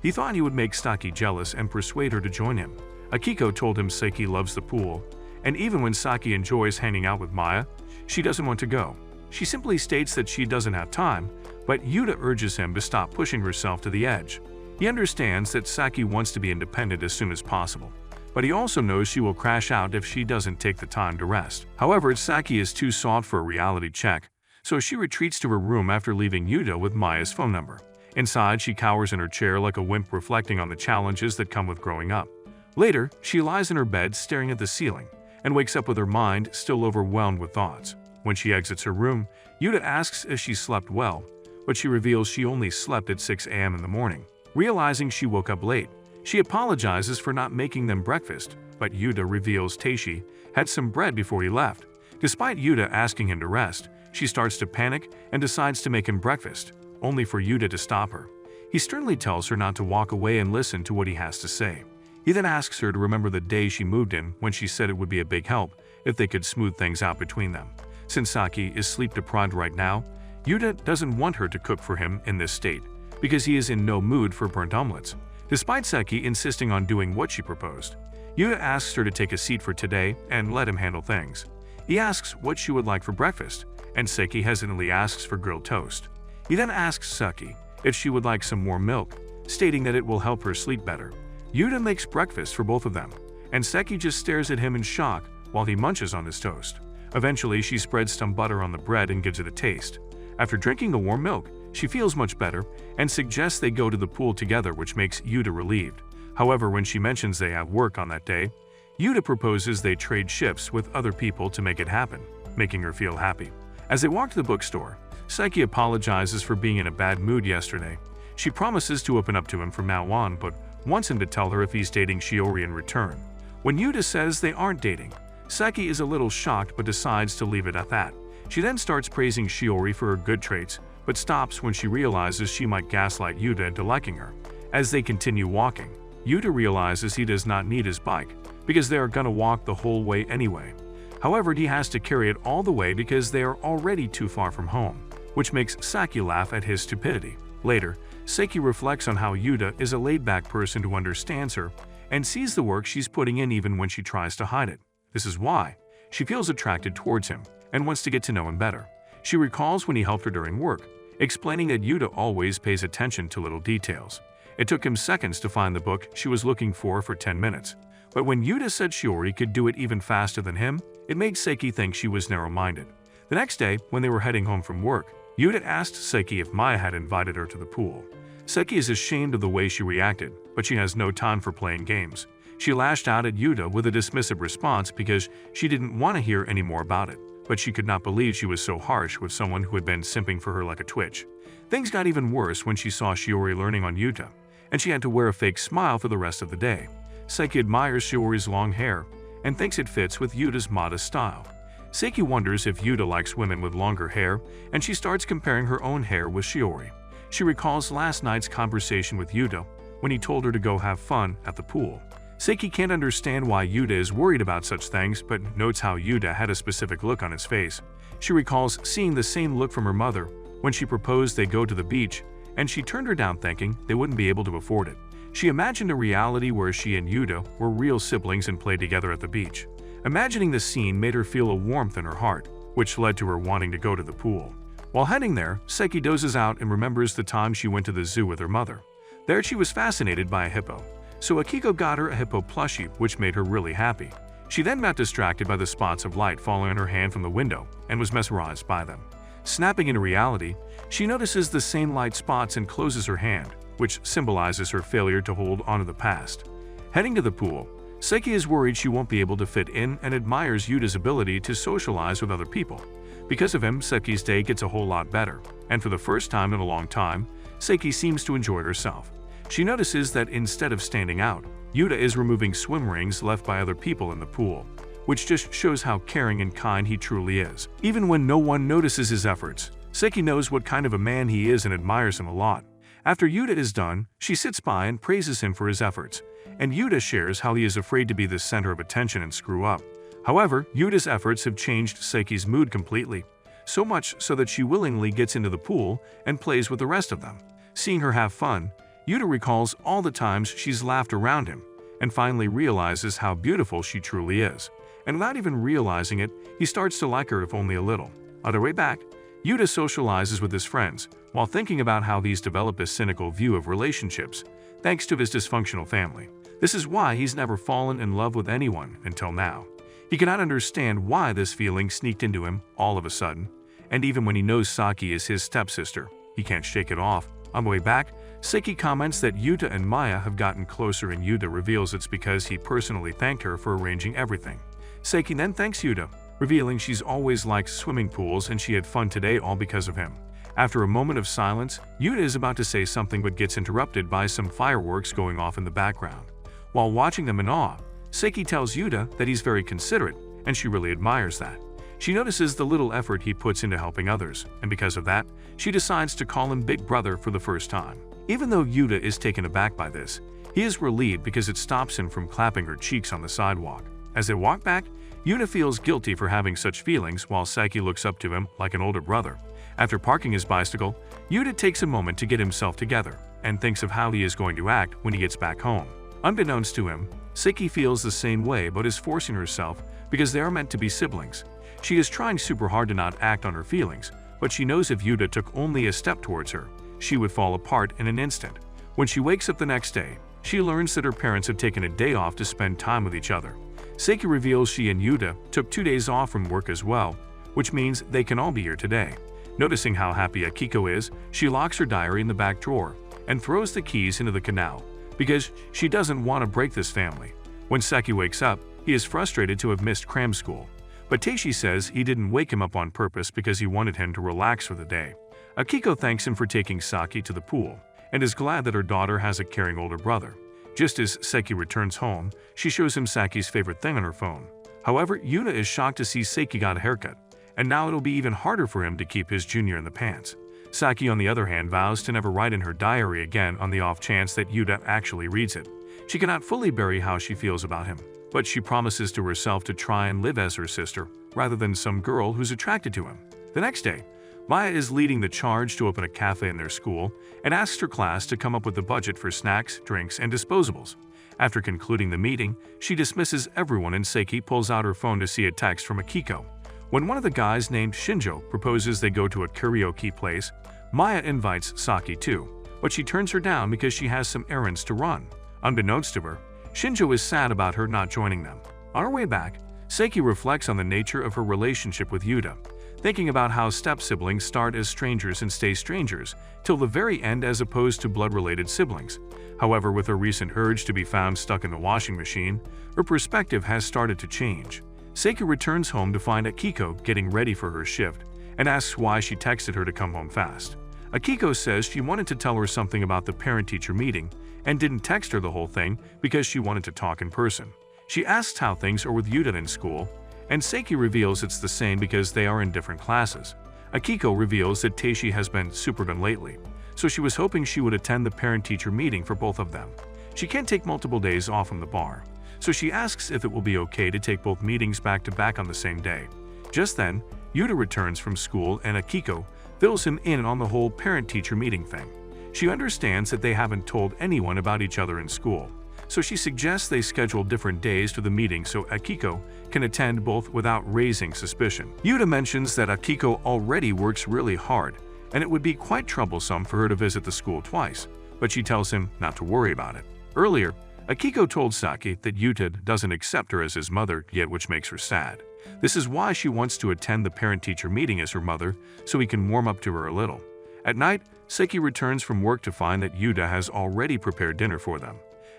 He thought he would make Saki jealous and persuade her to join him. Akiko told him Saki loves the pool, and even when Saki enjoys hanging out with Maya, she doesn't want to go. She simply states that she doesn't have time, but Yuta urges him to stop pushing herself to the edge. He understands that Saki wants to be independent as soon as possible, but he also knows she will crash out if she doesn't take the time to rest. However, Saki is too soft for a reality check, so she retreats to her room after leaving Yuta with Maya's phone number. Inside, she cowers in her chair like a wimp, reflecting on the challenges that come with growing up. Later, she lies in her bed staring at the ceiling and wakes up with her mind still overwhelmed with thoughts. When she exits her room, Yuta asks if she slept well, but she reveals she only slept at 6 a.m. in the morning. Realizing she woke up late, she apologizes for not making them breakfast, but Yuta reveals Teishi had some bread before he left. Despite Yuta asking him to rest, she starts to panic and decides to make him breakfast, only for Yuta to stop her. He sternly tells her not to walk away and listen to what he has to say. He then asks her to remember the day she moved in when she said it would be a big help if they could smooth things out between them. Since Saki is sleep-deprived right now, Yuta doesn't want her to cook for him in this state because he is in no mood for burnt omelets. Despite Seki insisting on doing what she proposed, Yuta asks her to take a seat for today and let him handle things. He asks what she would like for breakfast, and Seki hesitantly asks for grilled toast. He then asks Seki if she would like some more milk, stating that it will help her sleep better. Yuta makes breakfast for both of them, and Seki just stares at him in shock while he munches on his toast. Eventually, she spreads some butter on the bread and gives it a taste. After drinking the warm milk, she feels much better and suggests they go to the pool together, which makes Yuta relieved. However, when she mentions they have work on that day, Yuta proposes they trade shifts with other people to make it happen, making her feel happy. As they walk to the bookstore, Seki apologizes for being in a bad mood yesterday. She promises to open up to him from now on, but wants him to tell her if he's dating Shiori in return. When Yuta says they aren't dating, Seki is a little shocked but decides to leave it at that. She then starts praising Shiori for her good traits, but stops when she realizes she might gaslight Yuta into liking her. As they continue walking, Yuta realizes he does not need his bike, because they are gonna walk the whole way anyway. However, he has to carry it all the way because they are already too far from home, which makes Seki laugh at his stupidity. Later, Seki reflects on how Yuta is a laid-back person who understands her and sees the work she's putting in even when she tries to hide it. This is why she feels attracted towards him and wants to get to know him better. She recalls when he helped her during work, explaining that Yuta always pays attention to little details. It took him seconds to find the book she was looking for 10 minutes. But when Yuta said Shiori could do it even faster than him, it made Seki think she was narrow-minded. The next day, when they were heading home from work, Yuta asked Seki if Maya had invited her to the pool. Seki is ashamed of the way she reacted, but she has no time for playing games. She lashed out at Yuta with a dismissive response because she didn't want to hear any more about it, but she could not believe she was so harsh with someone who had been simping for her like a twitch. Things got even worse when she saw Shiori learning on Yuta, and she had to wear a fake smile for the rest of the day. Seki admires Shiori's long hair and thinks it fits with Yuta's modest style. Seki wonders if Yuta likes women with longer hair, and she starts comparing her own hair with Shiori. She recalls last night's conversation with Yuta when he told her to go have fun at the pool. Seki can't understand why Yuta is worried about such things, but notes how Yuta had a specific look on his face. She recalls seeing the same look from her mother when she proposed they go to the beach, and she turned her down thinking they wouldn't be able to afford it. She imagined a reality where she and Yuta were real siblings and played together at the beach. Imagining the scene made her feel a warmth in her heart, which led to her wanting to go to the pool. While heading there, Seki dozes out and remembers the time she went to the zoo with her mother. There she was fascinated by a hippo, so Akiko got her a hippo plushie, which made her really happy. She then got distracted by the spots of light falling on her hand from the window and was mesmerized by them. Snapping into reality, she notices the same light spots and closes her hand, which symbolizes her failure to hold onto the past. Heading to the pool, Seki is worried she won't be able to fit in and admires Yuta's ability to socialize with other people. Because of him, Seki's day gets a whole lot better, and for the first time in a long time, Seki seems to enjoy herself. She notices that instead of standing out, Yuta is removing swim rings left by other people in the pool, which just shows how caring and kind he truly is. Even when no one notices his efforts, Seki knows what kind of a man he is and admires him a lot. After Yuta is done, she sits by and praises him for his efforts, and Yuta shares how he is afraid to be the center of attention and screw up. However, Yuta's efforts have changed Seki's mood completely, so much so that she willingly gets into the pool and plays with the rest of them. Seeing her have fun, Yuta recalls all the times she's laughed around him, and finally realizes how beautiful she truly is. And without even realizing it, he starts to like her if only a little. On their way back, Yuta socializes with his friends, while thinking about how he's developed a cynical view of relationships, thanks to his dysfunctional family. This is why he's never fallen in love with anyone until now. He cannot understand why this feeling sneaked into him all of a sudden, and even when he knows Saki is his stepsister, he can't shake it off. On the way back, Seki comments that Yuta and Maya have gotten closer, and Yuta reveals it's because he personally thanked her for arranging everything. Seki then thanks Yuta, revealing she's always liked swimming pools and she had fun today all because of him. After a moment of silence, Yuta is about to say something but gets interrupted by some fireworks going off in the background. While watching them in awe, Seki tells Yuta that he's very considerate, and she really admires that. She notices the little effort he puts into helping others, and because of that, she decides to call him Big Brother for the first time. Even though Yuta is taken aback by this, he is relieved because it stops him from clapping her cheeks on the sidewalk. As they walk back, Yuta feels guilty for having such feelings while Seki looks up to him like an older brother. After parking his bicycle, Yuta takes a moment to get himself together. and thinks of how he is going to act when he gets back home. Unbeknownst to him, Seki feels the same way but is forcing herself because they are meant to be siblings. She is trying super hard to not act on her feelings, but she knows if Yuta took only a step towards her, she would fall apart in an instant. When she wakes up the next day, she learns that her parents have taken a day off to spend time with each other. Seki reveals she and Yuta took 2 days off from work as well, which means they can all be here today. Noticing how happy Akiko is, she locks her diary in the back drawer and throws the keys into the canal because she doesn't want to break this family. When Seki wakes up, he is frustrated to have missed cram school, but Teishi says he didn't wake him up on purpose because he wanted him to relax for the day. Akiko thanks him for taking Saki to the pool and is glad that her daughter has a caring older brother. Just as Seki returns home, she shows him Saki's favorite thing on her phone. However, Yuta is shocked to see Seki got a haircut, and now it'll be even harder for him to keep his junior in the pants. Saki, on the other hand, vows to never write in her diary again on the off chance that Yuta actually reads it. She cannot fully bury how she feels about him, but she promises to herself to try and live as her sister rather than some girl who's attracted to him. The next day, Maya is leading the charge to open a cafe in their school and asks her class to come up with the budget for snacks, drinks, and disposables. After concluding the meeting, she dismisses everyone and Seki pulls out her phone to see a text from Akiko. When one of the guys named Shinjo proposes they go to a karaoke place, Maya invites Saki too, but she turns her down because she has some errands to run. Unbeknownst to her, Shinjo is sad about her not joining them. On her way back, Seki reflects on the nature of her relationship with Yuta, thinking about how step-siblings start as strangers and stay strangers till the very end as opposed to blood-related siblings. However, with her recent urge to be found stuck in the washing machine, her perspective has started to change. Seki returns home to find Akiko getting ready for her shift and asks why she texted her to come home fast. Akiko says she wanted to tell her something about the parent-teacher meeting and didn't text her the whole thing because she wanted to talk in person. She asks how things are with Yuta in school, and Seki reveals it's the same because they are in different classes. Akiko reveals that Teishi has been super good lately, so she was hoping she would attend the parent-teacher meeting for both of them. She can't take multiple days off from the bar, so she asks if it will be okay to take both meetings back-to-back on the same day. Just then, Yuta returns from school and Akiko fills him in on the whole parent-teacher meeting thing. She understands that they haven't told anyone about each other in school, so she suggests they schedule different days to the meeting so Akiko can attend both without raising suspicion. Yuta mentions that Akiko already works really hard, and it would be quite troublesome for her to visit the school twice, but she tells him not to worry about it. Earlier, Akiko told Saki that Yuta doesn't accept her as his mother yet, which makes her sad. This is why she wants to attend the parent-teacher meeting as her mother, so he can warm up to her a little. At night, Seki returns from work to find that Yuta has already prepared dinner for them.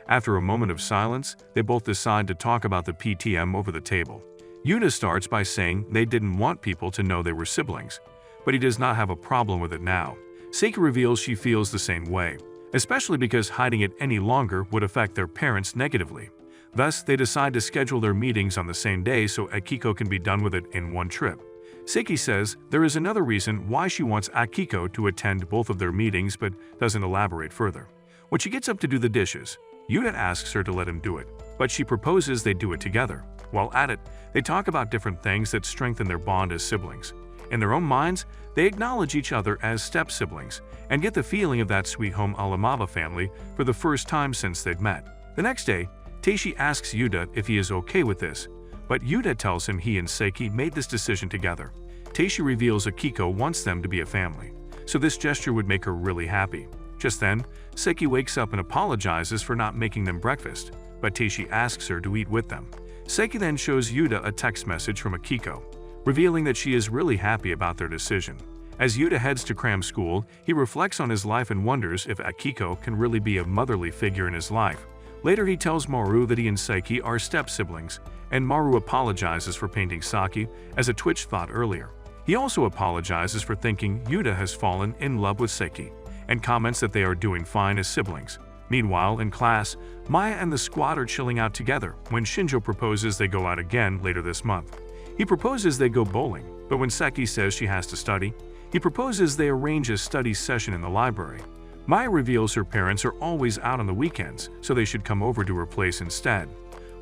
After a moment of silence, they both decide to talk about the PTM over the table. Yuta starts by saying they didn't want people to know they were siblings, but he does not have a problem with it now. Seki reveals she feels the same way, especially because hiding it any longer would affect their parents negatively. Thus, they decide to schedule their meetings on the same day so Akiko can be done with it in one trip. Seki says there is another reason why she wants Akiko to attend both of their meetings but doesn't elaborate further. When she gets up to do the dishes, Yuta asks her to let him do it, but she proposes they do it together. While at it, they talk about different things that strengthen their bond as siblings. In their own minds, they acknowledge each other as step-siblings and get the feeling of that sweet home Alamava family for the first time since they'd met. The next day, Teishi asks Yuta if he is okay with this, but Yuta tells him he and Seki made this decision together. Teishi reveals Akiko wants them to be a family, so this gesture would make her really happy. Just then, Seki wakes up and apologizes for not making them breakfast, but Teishi asks her to eat with them. Seki then shows Yuta a text message from Akiko, revealing that she is really happy about their decision. As Yuta heads to cram school, he reflects on his life and wonders if Akiko can really be a motherly figure in his life. Later, he tells Maru that he and Seki are step-siblings, and Maru apologizes for painting Saki as a twitch thought earlier. He also apologizes for thinking Yuta has fallen in love with Seki, and comments that they are doing fine as siblings. Meanwhile, in class, Maya and the squad are chilling out together when Shinjo proposes they go out again later this month. He proposes they go bowling, but when Seki says she has to study, he proposes they arrange a study session in the library. Maya reveals her parents are always out on the weekends, so they should come over to her place instead.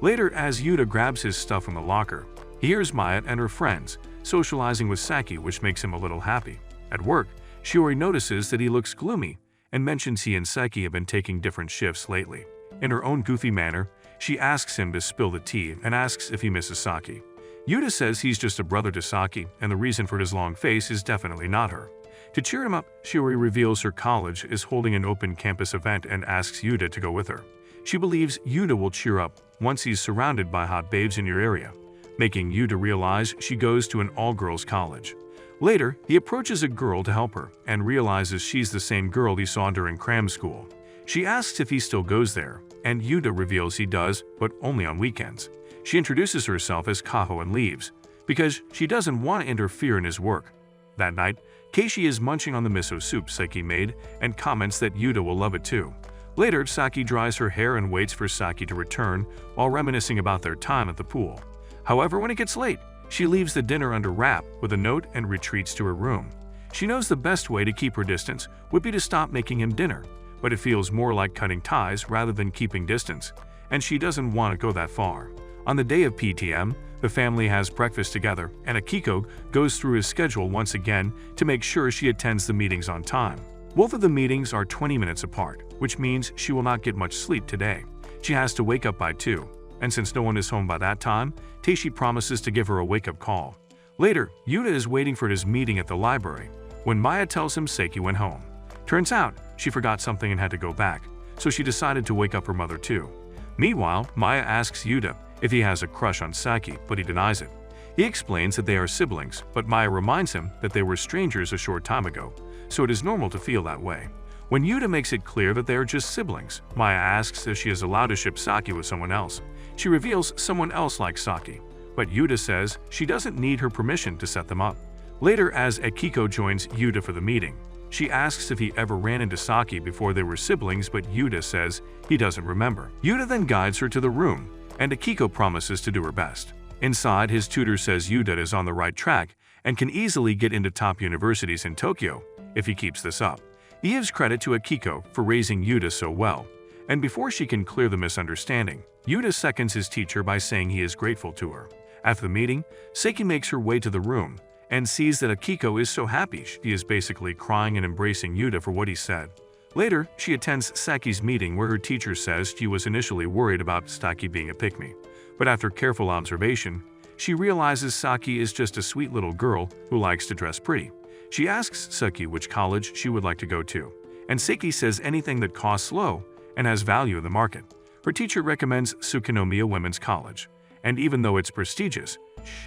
Later, as Yuta grabs his stuff from the locker, he hears Maya and her friends socializing with Saki, which makes him a little happy. At work, Shiori notices that he looks gloomy and mentions he and Seki have been taking different shifts lately. In her own goofy manner, she asks him to spill the tea and asks if he misses Saki. Yuta says he's just a brother to Saki, and the reason for his long face is definitely not her. To cheer him up, Shiori reveals her college is holding an open campus event and asks Yuta to go with her. She believes Yuta will cheer up once he's surrounded by hot babes in your area, making Yuta realize she goes to an all-girls college. Later, he approaches a girl to help her and realizes she's the same girl he saw during cram school. She asks if he still goes there, and Yuta reveals he does, but only on weekends. She introduces herself as Kaho and leaves, because she doesn't want to interfere in his work. That night, Keishi is munching on the miso soup Saki made and comments that Yuta will love it too. Later, Saki dries her hair and waits for Saki to return while reminiscing about their time at the pool. However, when it gets late, she leaves the dinner under wrap with a note and retreats to her room. She knows the best way to keep her distance would be to stop making him dinner, but it feels more like cutting ties rather than keeping distance, and she doesn't want to go that far. On the day of PTM, the family has breakfast together, and Akiko goes through his schedule once again to make sure she attends the meetings on time. Both of the meetings are 20 minutes apart, which means she will not get much sleep today. She has to wake up by 2, and since no one is home by that time, Teishi promises to give her a wake-up call. Later, Yuta is waiting for his meeting at the library when Maya tells him Seki went home. Turns out, she forgot something and had to go back, so she decided to wake up her mother too. Meanwhile, Maya asks Yuta if he has a crush on Saki, but he denies it. He explains that they are siblings, but Maya reminds him that they were strangers a short time ago, so it is normal to feel that way. When Yuta makes it clear that they are just siblings, Maya asks if she is allowed to ship Saki with someone else. She reveals someone else like Saki, but Yuta says she doesn't need her permission to set them up. Later, as Akiko joins Yuta for the meeting, she asks if he ever ran into Saki before they were siblings, but Yuta says he doesn't remember. Yuta then guides her to the room, and Akiko promises to do her best. Inside, his tutor says Yuta is on the right track and can easily get into top universities in Tokyo if he keeps this up. He gives credit to Akiko for raising Yuta so well, and before she can clear the misunderstanding, Yuta seconds his teacher by saying he is grateful to her. After the meeting, Seki makes her way to the room and sees that Akiko is so happy she is basically crying and embracing Yuta for what he said. Later, she attends Saki's meeting where her teacher says she was initially worried about Saki being a pick-me, but after careful observation, she realizes Saki is just a sweet little girl who likes to dress pretty. She asks Saki which college she would like to go to, and Saki says anything that costs low and has value in the market. Her teacher recommends Tsukinomiya Women's College, and even though it's prestigious,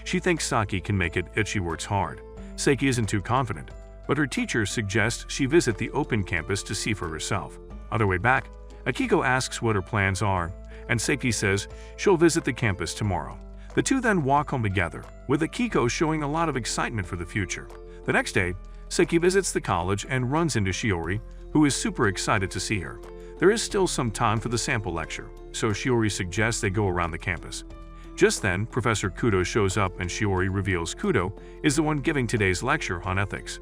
she thinks Saki can make it if she works hard. Saki isn't too confident, but her teacher suggests she visit the open campus to see for herself. On their way back, Akiko asks what her plans are, and Saki says she'll visit the campus tomorrow. The two then walk home together, with Akiko showing a lot of excitement for the future. The next day, Seki visits the college and runs into Shiori, who is super excited to see her. There is still some time for the sample lecture, so Shiori suggests they go around the campus. Just then, Professor Kudo shows up and Shiori reveals Kudo is the one giving today's lecture on ethics.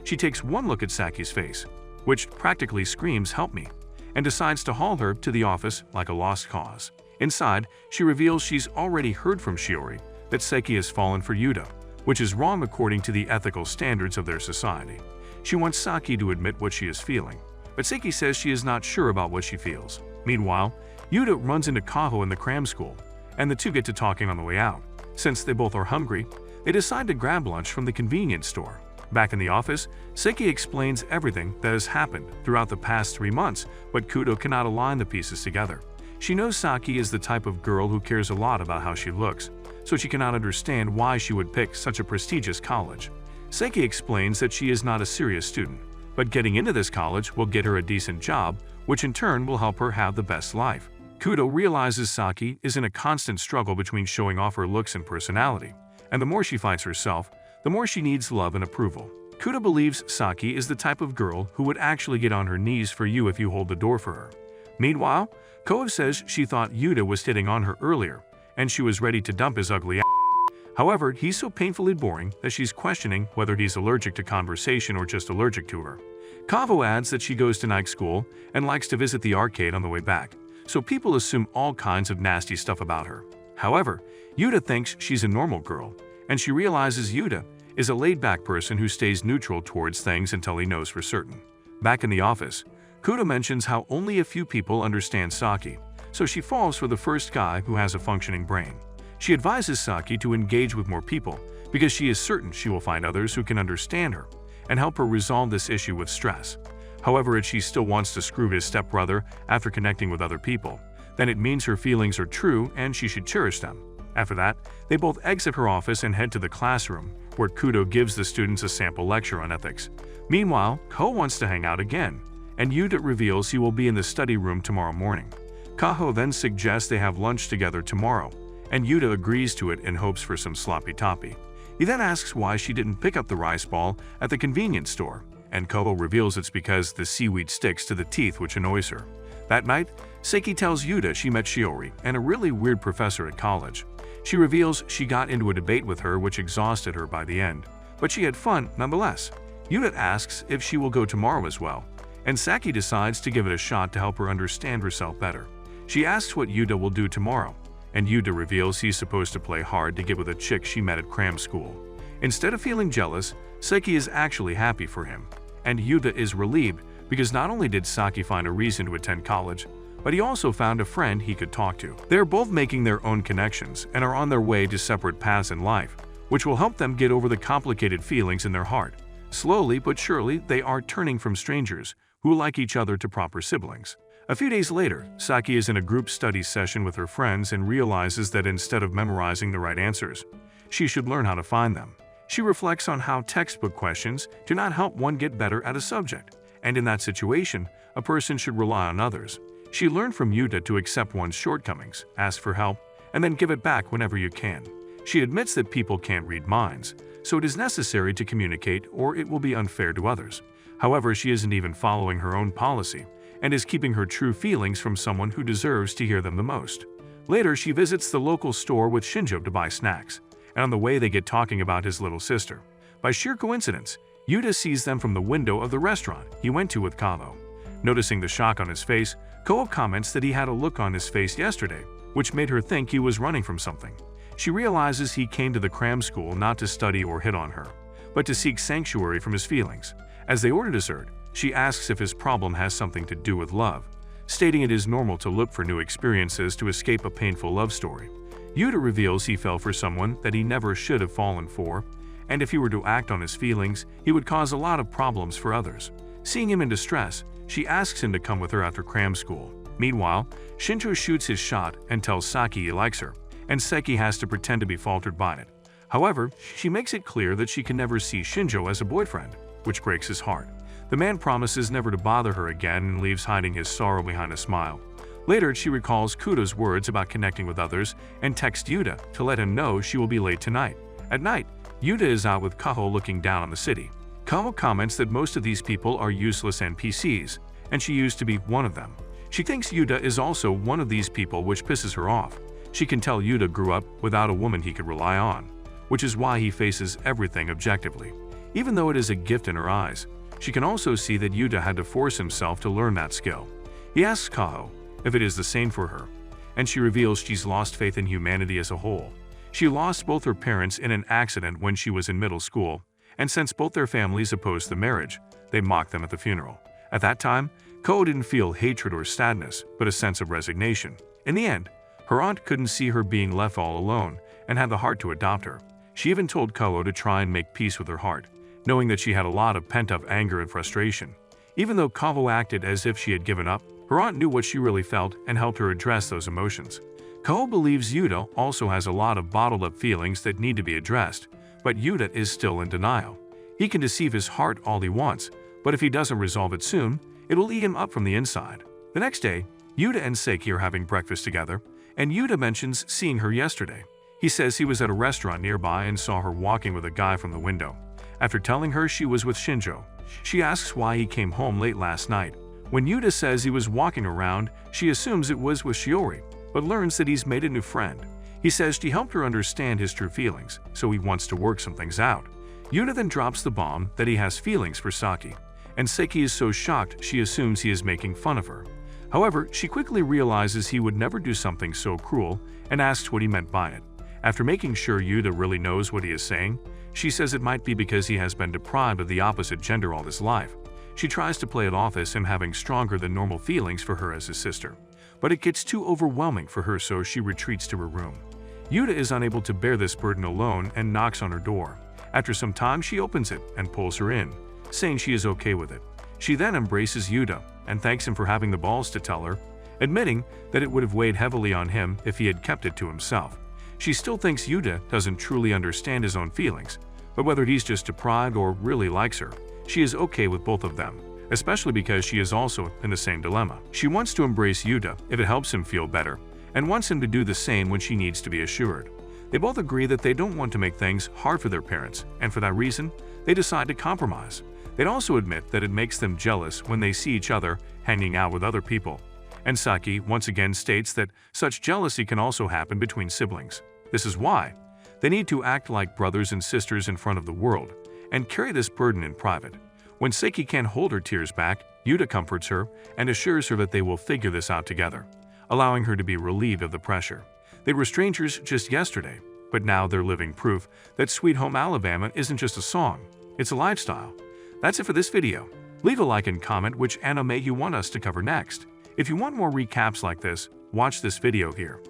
She takes one look at Saki's face, which practically screams "help me," and decides to haul her to the office like a lost cause. Inside, she reveals she's already heard from Shiori that Seki has fallen for Yuta, which is wrong according to the ethical standards of their society. She wants Saki to admit what she is feeling, but Seki says she is not sure about what she feels. Meanwhile, Yuta runs into Kaho in the cram school, and the two get to talking on the way out. Since they both are hungry, they decide to grab lunch from the convenience store. Back in the office, Seki explains everything that has happened throughout the past 3 months, but Kudo cannot align the pieces together. She knows Saki is the type of girl who cares a lot about how she looks, so she cannot understand why she would pick such a prestigious college. Seki explains that she is not a serious student, but getting into this college will get her a decent job, which in turn will help her have the best life. Kudo realizes Saki is in a constant struggle between showing off her looks and personality, and the more she fights herself, the more she needs love and approval. Kudo believes Saki is the type of girl who would actually get on her knees for you if you hold the door for her. Meanwhile, Koa says she thought Yuta was hitting on her earlier, and she was ready to dump his ugly ass. However, he's so painfully boring that she's questioning whether he's allergic to conversation or just allergic to her. Kavo adds that she goes to night school and likes to visit the arcade on the way back, so people assume all kinds of nasty stuff about her. However, Yuta thinks she's a normal girl, and she realizes Yuta is a laid-back person who stays neutral towards things until he knows for certain. Back in the office, Kudo mentions how only a few people understand Saki, so she falls for the first guy who has a functioning brain. She advises Saki to engage with more people because she is certain she will find others who can understand her and help her resolve this issue with stress. However, if she still wants to screw his stepbrother after connecting with other people, then it means her feelings are true and she should cherish them. After that, they both exit her office and head to the classroom, where Kudo gives the students a sample lecture on ethics. Meanwhile, Ko wants to hang out again, and Yuta reveals he will be in the study room tomorrow morning. Kaho then suggests they have lunch together tomorrow, and Yuta agrees to it in hopes for some sloppy toppy. He then asks why she didn't pick up the rice ball at the convenience store, and Koho reveals it's because the seaweed sticks to the teeth, which annoys her. That night, Seki tells Yuta she met Shiori and a really weird professor at college. She reveals she got into a debate with her which exhausted her by the end, but she had fun nonetheless. Yuta asks if she will go tomorrow as well, and Saki decides to give it a shot to help her understand herself better. She asks what Yuta will do tomorrow, and Yuta reveals he's supposed to play hard to get with a chick she met at cram school. Instead of feeling jealous, Seki is actually happy for him, and Yuta is relieved because not only did Saki find a reason to attend college, but he also found a friend he could talk to. They're both making their own connections and are on their way to separate paths in life, which will help them get over the complicated feelings in their heart. Slowly but surely, they are turning from strangers who like each other to proper siblings. A few days later, Saki is in a group study session with her friends and realizes that instead of memorizing the right answers, she should learn how to find them. She reflects on how textbook questions do not help one get better at a subject, and in that situation, a person should rely on others. She learned from Yuta to accept one's shortcomings, ask for help, and then give it back whenever you can. She admits that people can't read minds, so it is necessary to communicate or it will be unfair to others. However, she isn't even following her own policy and is keeping her true feelings from someone who deserves to hear them the most. Later, she visits the local store with Shinjo to buy snacks, and on the way they get talking about his little sister. By sheer coincidence, Yuta sees them from the window of the restaurant he went to with Kaho. Noticing the shock on his face, Koho comments that he had a look on his face yesterday, which made her think he was running from something. She realizes he came to the cram school not to study or hit on her, but to seek sanctuary from his feelings. As they order dessert, she asks if his problem has something to do with love, stating it is normal to look for new experiences to escape a painful love story. Yuta reveals he fell for someone that he never should have fallen for, and if he were to act on his feelings, he would cause a lot of problems for others. Seeing him in distress, she asks him to come with her after cram school. Meanwhile, Shinjo shoots his shot and tells Saki he likes her, and Seki has to pretend to be faltered by it. However, she makes it clear that she can never see Shinjo as a boyfriend, which breaks his heart. The man promises never to bother her again and leaves hiding his sorrow behind a smile. Later, she recalls Kudo's words about connecting with others and texts Yuta to let him know she will be late tonight. At night, Yuta is out with Kaho looking down on the city. Kaho comments that most of these people are useless NPCs, and she used to be one of them. She thinks Yuta is also one of these people, which pisses her off. She can tell Yuta grew up without a woman he could rely on, which is why he faces everything objectively. Even though it is a gift in her eyes, she can also see that Yuta had to force himself to learn that skill. He asks Kaho if it is the same for her, and she reveals she's lost faith in humanity as a whole. She lost both her parents in an accident when she was in middle school, and since both their families opposed the marriage, they mocked them at the funeral. At that time, Ko didn't feel hatred or sadness, but a sense of resignation. In the end, her aunt couldn't see her being left all alone and had the heart to adopt her. She even told Ko to try and make peace with her heart, knowing that she had a lot of pent-up anger and frustration. Even though Ko acted as if she had given up, her aunt knew what she really felt and helped her address those emotions. Ko believes Yuta also has a lot of bottled-up feelings that need to be addressed, but Yuta is still in denial. He can deceive his heart all he wants, but if he doesn't resolve it soon, it will eat him up from the inside. The next day, Yuta and Seki are having breakfast together, and Yuta mentions seeing her yesterday. He says he was at a restaurant nearby and saw her walking with a guy from the window. After telling her she was with Shinjo, she asks why he came home late last night. When Yuta says he was walking around, she assumes it was with Shiori, but learns that he's made a new friend. He says she helped her understand his true feelings, so he wants to work some things out. Yuta then drops the bomb that he has feelings for Saki, and Seki is so shocked she assumes he is making fun of her. However, she quickly realizes he would never do something so cruel and asks what he meant by it. After making sure Yuta really knows what he is saying, she says it might be because he has been deprived of the opposite gender all his life. She tries to play it off as him having stronger than normal feelings for her as his sister, but it gets too overwhelming for her, so she retreats to her room. Yuta is unable to bear this burden alone and knocks on her door. After some time, she opens it and pulls her in, saying she is okay with it. She then embraces Yuta and thanks him for having the balls to tell her, admitting that it would have weighed heavily on him if he had kept it to himself. She still thinks Yuta doesn't truly understand his own feelings, but whether he's just deprived or really likes her, she is okay with both of them, especially because she is also in the same dilemma. She wants to embrace Yuta if it helps him feel better, and wants him to do the same when she needs to be assured. They both agree that they don't want to make things hard for their parents, and for that reason, they decide to compromise. They'd also admit that it makes them jealous when they see each other hanging out with other people. And Saki once again states that such jealousy can also happen between siblings. This is why they need to act like brothers and sisters in front of the world, and carry this burden in private. When Saki can't hold her tears back, Yuta comforts her and assures her that they will figure this out together, allowing her to be relieved of the pressure. They were strangers just yesterday, but now they're living proof that Sweet Home Alabama isn't just a song, it's a lifestyle. That's it for this video. Leave a like and comment which anime you want us to cover next. If you want more recaps like this, watch this video here.